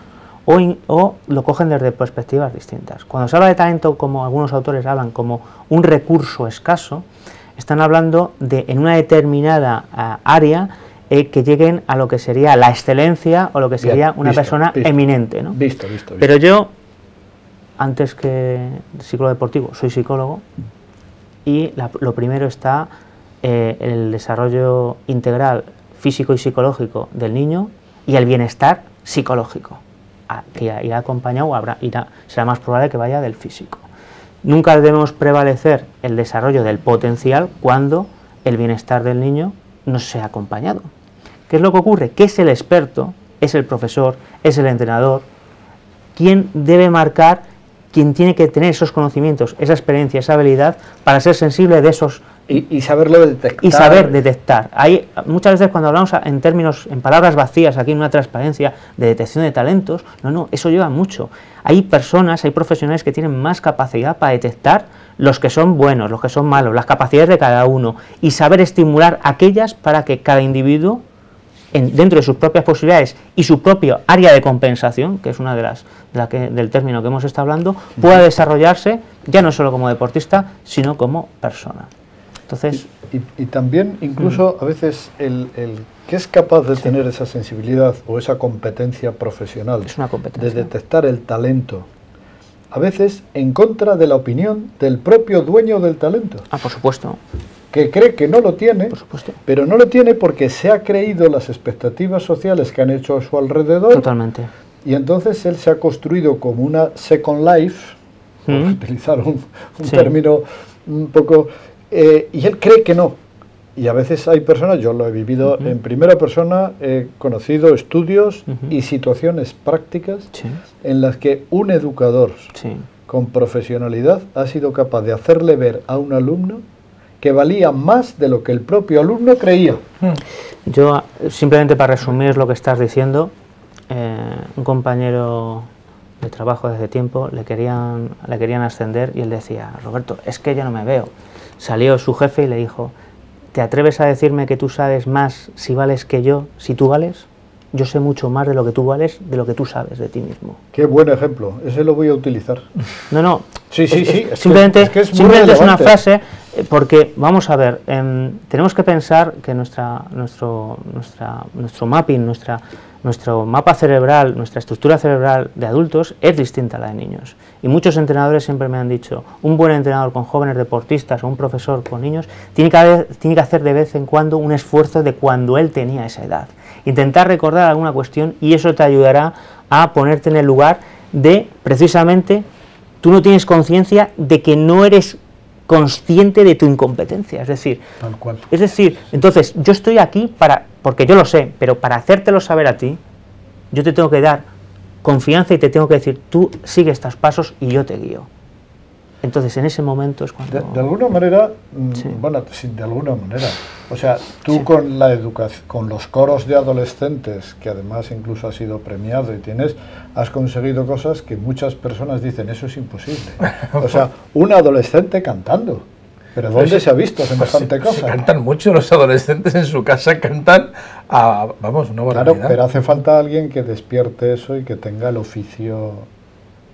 o lo cogen desde perspectivas distintas. Cuando se habla de talento, como algunos autores hablan, como un recurso escaso, están hablando de, en una determinada área, que lleguen a lo que sería la excelencia o lo que sería una persona eminente, ¿no? Visto. Pero yo, antes que psicólogo deportivo, soy psicólogo, y lo primero está el desarrollo integral físico y psicológico del niño y el bienestar psicológico, que irá acompañado o será más probable que vaya del físico. Nunca debemos prevalecer el desarrollo del potencial cuando el bienestar del niño no se ha acompañado. ¿Qué es lo que ocurre? Que es el experto, es el profesor, es el entrenador, quien debe marcar, quien tiene que tener esos conocimientos, esa experiencia, esa habilidad para ser sensible de esos... Y saberlo detectar. Y saber detectar. Hay, muchas veces cuando hablamos en palabras vacías, aquí en una transparencia de detección de talentos, no, eso lleva mucho. Hay personas, hay profesionales que tienen más capacidad para detectar los que son buenos, los que son malos, las capacidades de cada uno, y saber estimular aquellas para que cada individuo, dentro de sus propias posibilidades y su propio área de compensación, que es una del término que hemos estado hablando, pueda desarrollarse ya no solo como deportista, sino como persona. Entonces, y también incluso a veces el que es capaz de tener esa sensibilidad o esa competencia profesional, es una competencia, de detectar el talento, a veces en contra de la opinión del propio dueño del talento. Por supuesto. Que cree que no lo tiene, por supuesto, pero no lo tiene porque se ha creído las expectativas sociales que han hecho a su alrededor. Totalmente. Y entonces él se ha construido como una second life, por utilizar un término un poco... y él cree que no. Y a veces hay personas, yo lo he vivido en primera persona, he conocido estudios y situaciones prácticas en las que un educador con profesionalidad ha sido capaz de hacerle ver a un alumno que valía más de lo que el propio alumno creía. Yo, simplemente para resumir lo que estás diciendo, un compañero de trabajo desde tiempo le querían ascender y él decía: Roberto, es que yo no me veo. Salió su jefe y le dijo: ¿te atreves a decirme que tú sabes más si vales que yo, si tú vales? Yo sé mucho más de lo que tú vales, de lo que tú sabes de ti mismo. Qué buen ejemplo, ese lo voy a utilizar. No. Sí. Simplemente es una frase, porque, vamos a ver, tenemos que pensar que nuestro mapping, nuestro mapa cerebral, nuestra estructura cerebral de adultos es distinta a la de niños. Y muchos entrenadores siempre me han dicho: un buen entrenador con jóvenes deportistas o un profesor con niños tiene que hacer de vez en cuando un esfuerzo de cuando él tenía esa edad. Intentar recordar alguna cuestión, y eso te ayudará a ponerte en el lugar de, precisamente, tú no tienes conciencia de que no eres consciente de tu incompetencia, es decir, tal cual. Es decir, entonces yo estoy aquí porque yo lo sé, pero para hacértelo saber a ti, yo te tengo que dar confianza y te tengo que decir: tú sigue estos pasos y yo te guío. Entonces en ese momento es cuando... De alguna manera, bueno, de alguna manera, o sea, tú con la educación, con los coros de adolescentes, que además incluso has sido premiado y has conseguido cosas que muchas personas dicen: eso es imposible. O sea, un adolescente cantando. ¿Pero dónde se ha visto semejante cosa? Cantan mucho los adolescentes en su casa, cantan a, vamos, una barbaridad. Claro, pero hace falta alguien que despierte eso y que tenga el oficio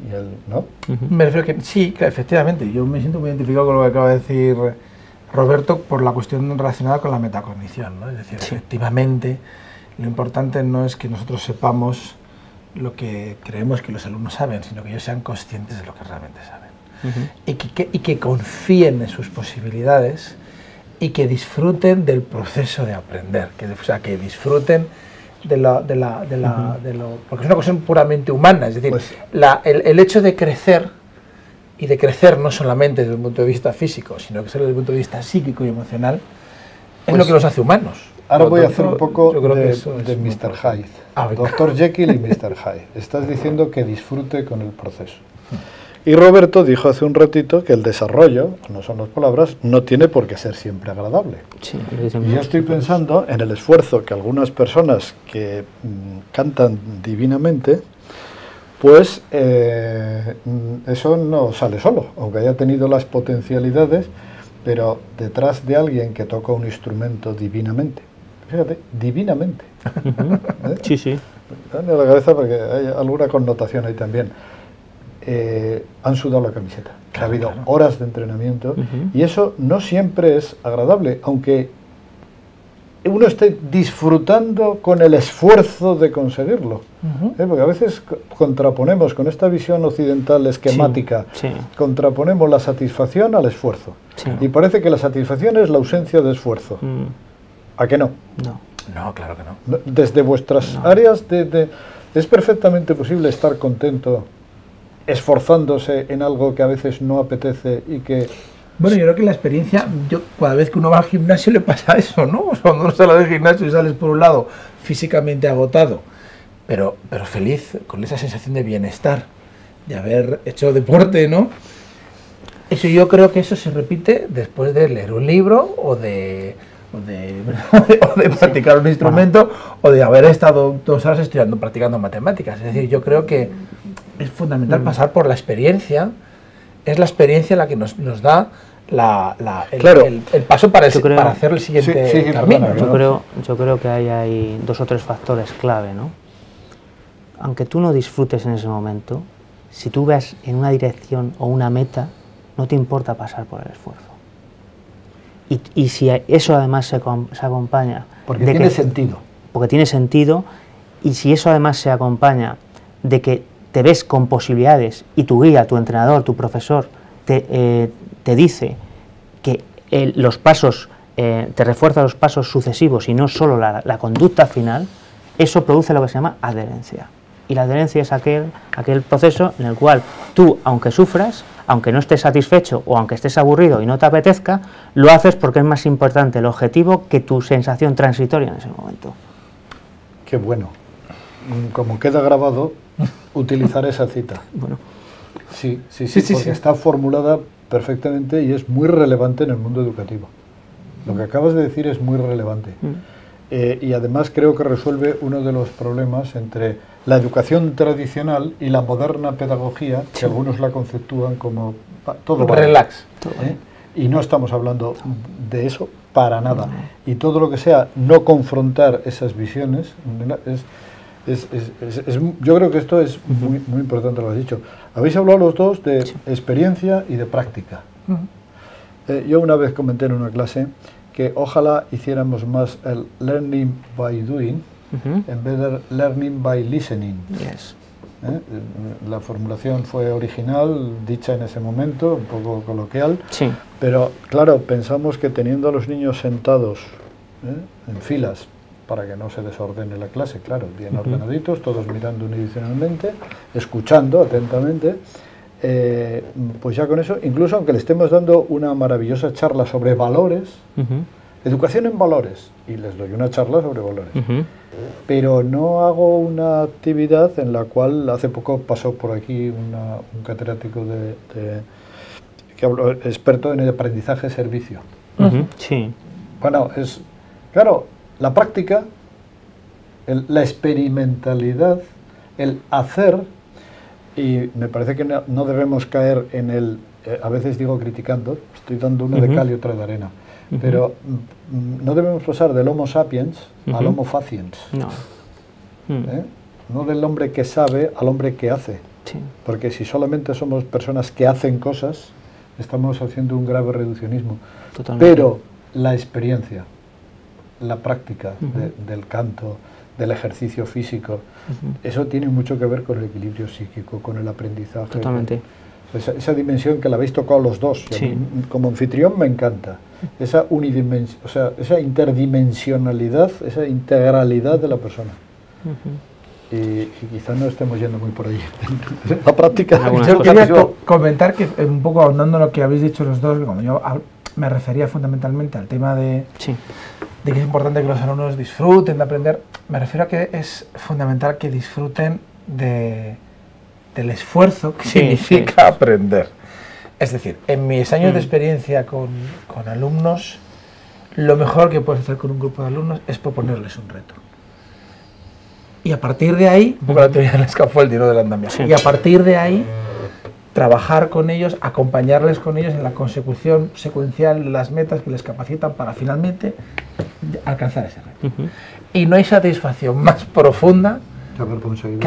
y el... ¿no? Me refiero que sí, que efectivamente, yo me siento muy identificado con lo que acaba de decir Roberto por la cuestión relacionada con la metacognición, ¿no? Es decir, efectivamente, lo importante no es que nosotros sepamos lo que creemos que los alumnos saben, sino que ellos sean conscientes de lo que realmente saben. Y que confíen en sus posibilidades y que disfruten del proceso de aprender, o sea, que disfruten de lo porque es una cuestión puramente humana, es decir, pues, el hecho de crecer y de crecer no solamente desde un punto de vista físico, sino que desde el punto de vista psíquico y emocional, es lo que los hace humanos. Ahora voy a hacer un poco yo creo que de eso es Mr. Hyde. venga. Dr. Jekyll y Mr. Hyde. Estás diciendo que disfrute con el proceso. Y Roberto dijo hace un ratito que el desarrollo, no son las palabras, no tiene por qué ser siempre agradable. Sí, lo dicen Y yo muchos estoy psicólogos. pensando en el esfuerzo que algunas personas que cantan divinamente, pues eso no sale solo, aunque haya tenido las potencialidades, pero detrás de alguien que toca un instrumento divinamente, fíjate, divinamente. ¿Eh? Sí, sí. Dame la cabeza porque hay alguna connotación ahí también. Han sudado la camiseta. Ha habido horas de entrenamiento y eso no siempre es agradable, aunque uno esté disfrutando con el esfuerzo de conseguirlo. Porque a veces contraponemos con esta visión occidental esquemática, Sí, sí. contraponemos la satisfacción al esfuerzo. Sí. Y parece que la satisfacción es la ausencia de esfuerzo. ¿A qué no? No. No, claro que no. Desde vuestras áreas es perfectamente posible estar contento esforzándose en algo que a veces no apetece y que... Bueno, yo creo que la experiencia, cada vez que uno va al gimnasio le pasa eso, ¿no? O sea, cuando uno sale del gimnasio y sales por un lado físicamente agotado, pero feliz, con esa sensación de bienestar, de haber hecho deporte, ¿no? Eso yo creo que eso se repite después de leer un libro o de practicar un instrumento o de haber estado 2 horas estudiando, practicando matemáticas. Es decir, yo creo que es fundamental pasar por la experiencia. Es la experiencia la que nos da el paso para hacer el siguiente camino. Yo creo que hay 2 o 3 factores clave, ¿no? Aunque tú no disfrutes en ese momento, si tú ves en una dirección o una meta, no te importa pasar por el esfuerzo. Y si eso además se acompaña... Porque tiene sentido. Porque tiene sentido, y si eso además se acompaña de que te ves con posibilidades y tu guía, tu entrenador, tu profesor te dice que los pasos, te refuerza los pasos sucesivos y no solo la conducta final, eso produce lo que se llama adherencia. Y la adherencia es aquel proceso en el cual tú, aunque sufras, aunque no estés satisfecho o aunque estés aburrido y no te apetezca, lo haces porque es más importante el objetivo que tu sensación transitoria en ese momento. Qué bueno. Como queda grabado, utilizar esa cita. Bueno. Sí, porque está formulada perfectamente y es muy relevante en el mundo educativo. Lo que acabas de decir es muy relevante. Y además creo que resuelve uno de los problemas entre la educación tradicional y la moderna pedagogía, que algunos la conceptúan como todo relax. Y no estamos hablando de eso para nada. Y todo lo que sea no confrontar esas visiones yo creo que esto es muy, muy importante, lo has dicho. Habéis hablado los dos de experiencia y de práctica. Yo una vez comenté en una clase que ojalá hiciéramos más el learning by doing en vez de learning by listening. Yes. La formulación fue original, dicha en ese momento, un poco coloquial, Sí. pero claro, pensamos que teniendo a los niños sentados en filas, para que no se desordene la clase, claro, bien ordenaditos, todos mirando unidireccionalmente, escuchando atentamente, pues ya con eso, incluso aunque le estemos dando una maravillosa charla sobre valores, educación en valores, y les doy una charla sobre valores, pero no hago una actividad en la cual hace poco pasó por aquí un catedrático que habló, experto en el aprendizaje servicio. Sí. Bueno, claro, la práctica, la experimentalidad, el hacer, y me parece que no debemos caer en a veces digo criticando, estoy dando una de cal y otra de arena, pero no debemos pasar del Homo sapiens al Homo faciens, no del hombre que sabe al hombre que hace, porque si solamente somos personas que hacen cosas, estamos haciendo un grave reduccionismo. Totalmente. Pero la experiencia, la práctica del canto, del ejercicio físico, eso tiene mucho que ver con el equilibrio psíquico, con el aprendizaje. Totalmente. Esa dimensión que la habéis tocado los dos, Sí. Como anfitrión me encanta, esa esa interdimensionalidad, esa integralidad de la persona. y quizás no estemos yendo muy por allí. La práctica. Yo quería comentar que, un poco ahondando lo que habéis dicho los dos, como yo me refería fundamentalmente al tema de que es importante que los alumnos disfruten de aprender, me refiero a que es fundamental que disfruten del esfuerzo que significa aprender. Es decir, en mis años de experiencia con alumnos, lo mejor que puedes hacer con un grupo de alumnos es proponerles un reto. Y a partir de ahí, un poco la teoría del scaffolding, no del andamiaje, y a partir de ahí, trabajar con ellos, acompañarles con ellos en la consecución secuencial de las metas que les capacitan para finalmente alcanzar ese reto. Y no hay satisfacción más profunda que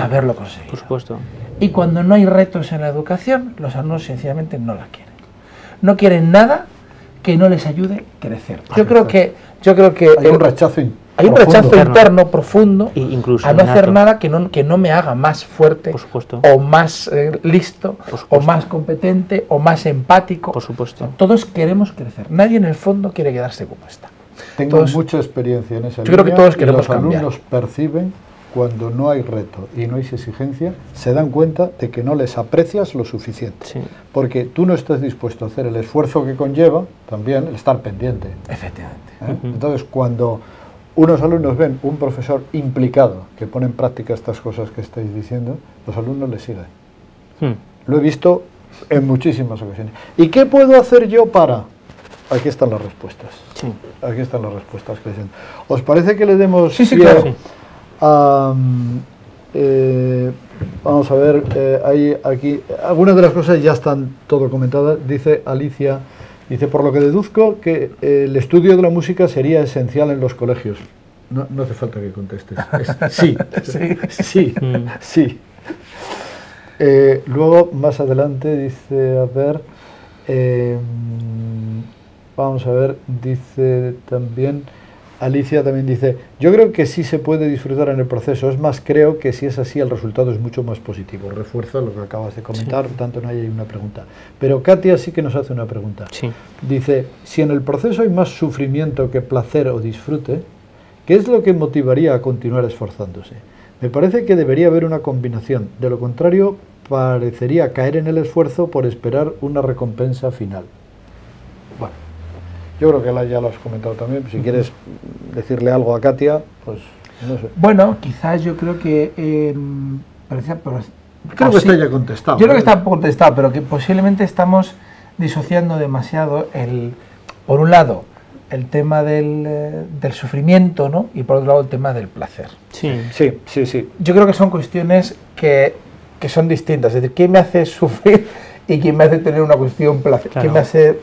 haberlo conseguido. Por supuesto. Y cuando no hay retos en la educación, los alumnos sencillamente no la quieren. No quieren nada que no les ayude a crecer. Yo creo que hay un rechazo interno profundo incluso a no hacer nada que no me haga más fuerte, por supuesto, o más listo, o más competente, o más empático. Por supuesto. Todos queremos crecer. Nadie en el fondo quiere quedarse como está. Tengo mucha experiencia en esa línea. Yo creo que todos queremos cambiar. Los alumnos perciben cuando no hay reto y no hay exigencia, se dan cuenta de que no les aprecias lo suficiente. Sí. Porque tú no estás dispuesto a hacer el esfuerzo que conlleva también el estar pendiente. Efectivamente. Entonces, cuando unos alumnos ven un profesor implicado que pone en práctica estas cosas que estáis diciendo, los alumnos le siguen. Lo he visto en muchísimas ocasiones. ¿Y qué puedo hacer yo para...? Aquí están las respuestas. Sí. Aquí están las respuestas que dicen. ¿Os parece que le demos... Sí, claro. Sí. Vamos a ver, hay aquí algunas de las cosas ya están todo comentadas. Dice Alicia, por lo que deduzco que el estudio de la música sería esencial en los colegios. No hace falta que contestes. Sí. Luego más adelante dice, a ver, vamos a ver, dice también Alicia, también dice, yo creo que sí se puede disfrutar en el proceso, es más, creo que si es así el resultado es mucho más positivo. Refuerza lo que acabas de comentar, por tanto no hay una pregunta. Pero Katia sí que nos hace una pregunta. Dice, si en el proceso hay más sufrimiento que placer o disfrute, ¿qué es lo que motivaría a continuar esforzándose? Me parece que debería haber una combinación, de lo contrario parecería caer en el esfuerzo por esperar una recompensa final. Bueno. Yo creo que ya lo has comentado también. Si quieres decirle algo a Katia, pues no sé. Bueno, quizás yo creo que... creo que está ya contestado. Yo creo que está contestado, pero que posiblemente estamos disociando demasiado por un lado, el tema del sufrimiento, ¿no? Y por otro lado, el tema del placer. Sí. Yo creo que son cuestiones que son distintas. Es decir, ¿qué me hace sufrir y qué me hace tener una cuestión placer? Claro. ¿Qué me hace...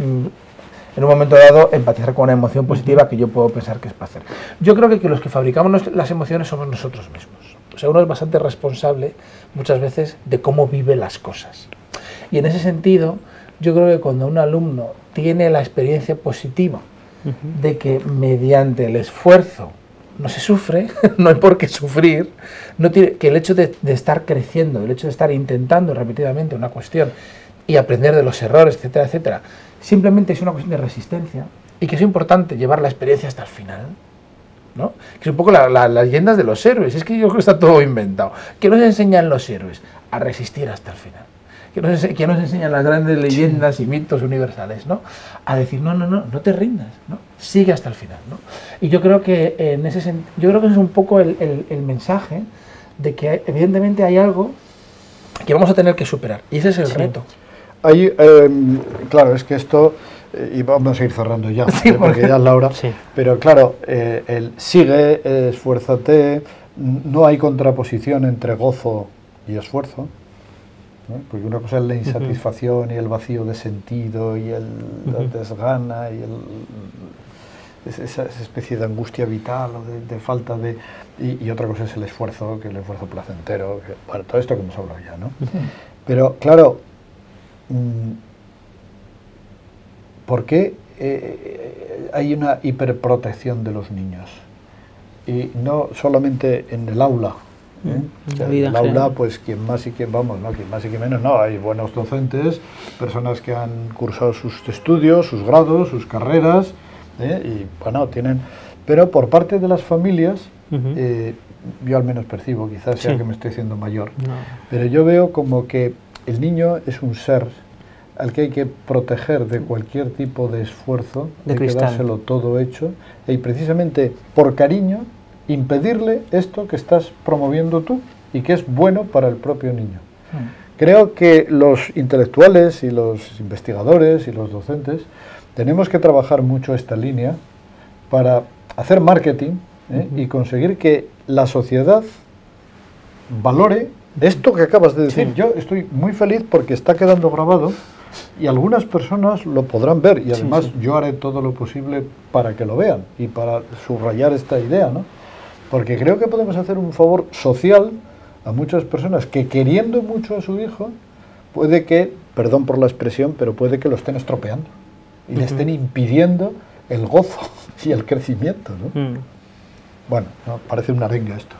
en un momento dado, empatizar con una emoción positiva que yo puedo pensar que es placer? Yo creo que los que fabricamos las emociones somos nosotros mismos. O sea, uno es bastante responsable muchas veces de cómo vive las cosas. Y en ese sentido, yo creo que cuando un alumno tiene la experiencia positiva de que mediante el esfuerzo no se sufre, no hay por qué sufrir, que el hecho de estar creciendo, el hecho de estar intentando repetidamente una cuestión y aprender de los errores, etcétera, etcétera, simplemente es una cuestión de resistencia y que es importante llevar la experiencia hasta el final, ¿no? Que es un poco las leyendas de los héroes. Es que yo creo que está todo inventado. ¿Qué nos enseñan los héroes? A resistir hasta el final. ¿Qué nos enseñan las grandes leyendas y mitos universales, ¿no? A decir, no te rindas, ¿no? Sigue hasta el final, ¿no? Y yo creo que en ese sentido, yo creo que es un poco el mensaje de que evidentemente hay algo que vamos a tener que superar y ese es el reto. Claro, es que esto, y vamos a ir cerrando ya, porque ya es la hora, pero claro, el sigue, esfuérzate, no hay contraposición entre gozo y esfuerzo, ¿no? Porque una cosa es la insatisfacción y el vacío de sentido y la desgana y esa especie de angustia vital o de falta de... Y otra cosa es el esfuerzo, que el esfuerzo placentero, bueno, todo esto que hemos hablado ya, ¿no? Pero claro, ¿por qué hay una hiperprotección de los niños? Y no solamente en el aula. O sea, en el aula, pues quien más y quien más y quien menos, no, hay buenos docentes, personas que han cursado sus estudios, sus grados, sus carreras, y bueno, tienen Pero por parte de las familias, Ujú. yo al menos percibo, quizás sea Sí. que me estoy haciendo mayor, No. pero yo veo como que el niño es un ser al que hay que proteger de cualquier tipo de esfuerzo, De hay que cristal. dárselo todo hecho, y precisamente por cariño impedirle esto que estás promoviendo tú y que es bueno para el propio niño. Creo que los intelectuales y los investigadores y los docentes tenemos que trabajar mucho esta línea para hacer marketing, y conseguir que la sociedad valore esto que acabas de decir. Sí. Yo estoy muy feliz porque está quedando grabado y algunas personas lo podrán ver y además sí. yo haré todo lo posible para que lo vean y para subrayar esta idea, ¿no? Porque creo que podemos hacer un favor social a muchas personas que, queriendo mucho a su hijo, puede que, perdón por la expresión, pero puede que lo estén estropeando y le estén impidiendo el gozo y el crecimiento, ¿no? Mm. Bueno, no, parece una arenga esto.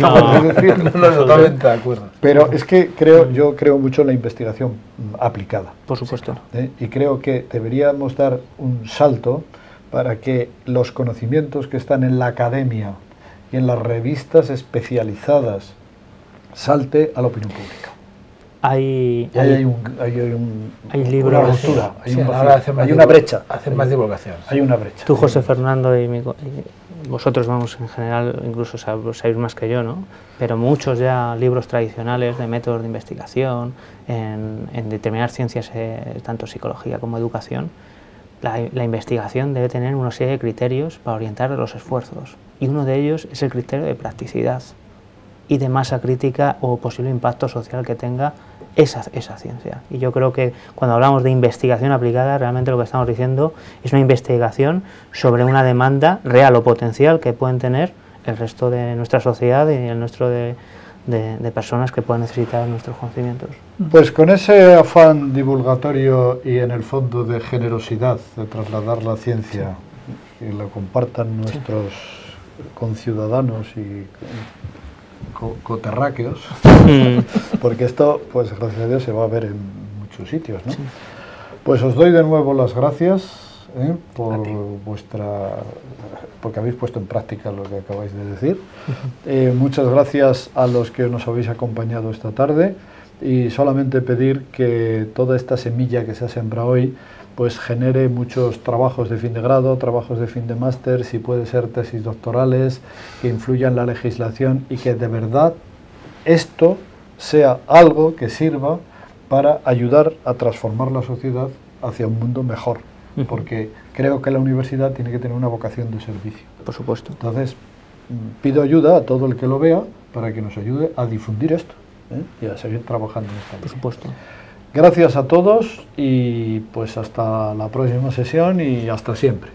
No. No, totalmente de acuerdo. Pero es que yo creo mucho en la investigación aplicada. Por supuesto. Y creo que deberíamos dar un salto para que los conocimientos que están en la academia y en las revistas especializadas salte a la opinión pública. Hay Y hay libros, una ruptura, hay, Sí, un a la vacío, hora de hacer más hay una divulga- brecha. Hacer más divulgación. Hay una brecha. Tú, José Fernando, y vosotros, vamos, en general, incluso sabéis más que yo, ¿no? Pero muchos ya libros tradicionales de métodos de investigación, en determinadas ciencias, tanto psicología como educación, la investigación debe tener una serie de criterios para orientar los esfuerzos. Y uno de ellos es el criterio de practicidad y de masa crítica o posible impacto social que tenga esa ciencia. Y yo creo que cuando hablamos de investigación aplicada, realmente lo que estamos diciendo es una investigación sobre una demanda real o potencial que pueden tener el resto de nuestra sociedad y el nuestro de personas que puedan necesitar nuestros conocimientos. Pues con ese afán divulgatorio y en el fondo de generosidad de trasladar la ciencia, que lo compartan nuestros conciudadanos y coterráqueos, porque esto, pues gracias a Dios, se va a ver en muchos sitios, ¿no? Sí. Pues os doy de nuevo las gracias por porque habéis puesto en práctica lo que acabáis de decir. Muchas gracias a los que nos habéis acompañado esta tarde y solamente pedir que toda esta semilla que se ha sembrado hoy pues genere muchos trabajos de fin de grado, trabajos de fin de máster, si puede ser tesis doctorales, que influyan en la legislación y que de verdad esto sea algo que sirva para ayudar a transformar la sociedad hacia un mundo mejor, porque creo que la universidad tiene que tener una vocación de servicio. Por supuesto. Entonces, pido ayuda a todo el que lo vea para que nos ayude a difundir esto y a seguir trabajando en esta Por línea. supuesto. Gracias a todos y pues hasta la próxima sesión y hasta siempre.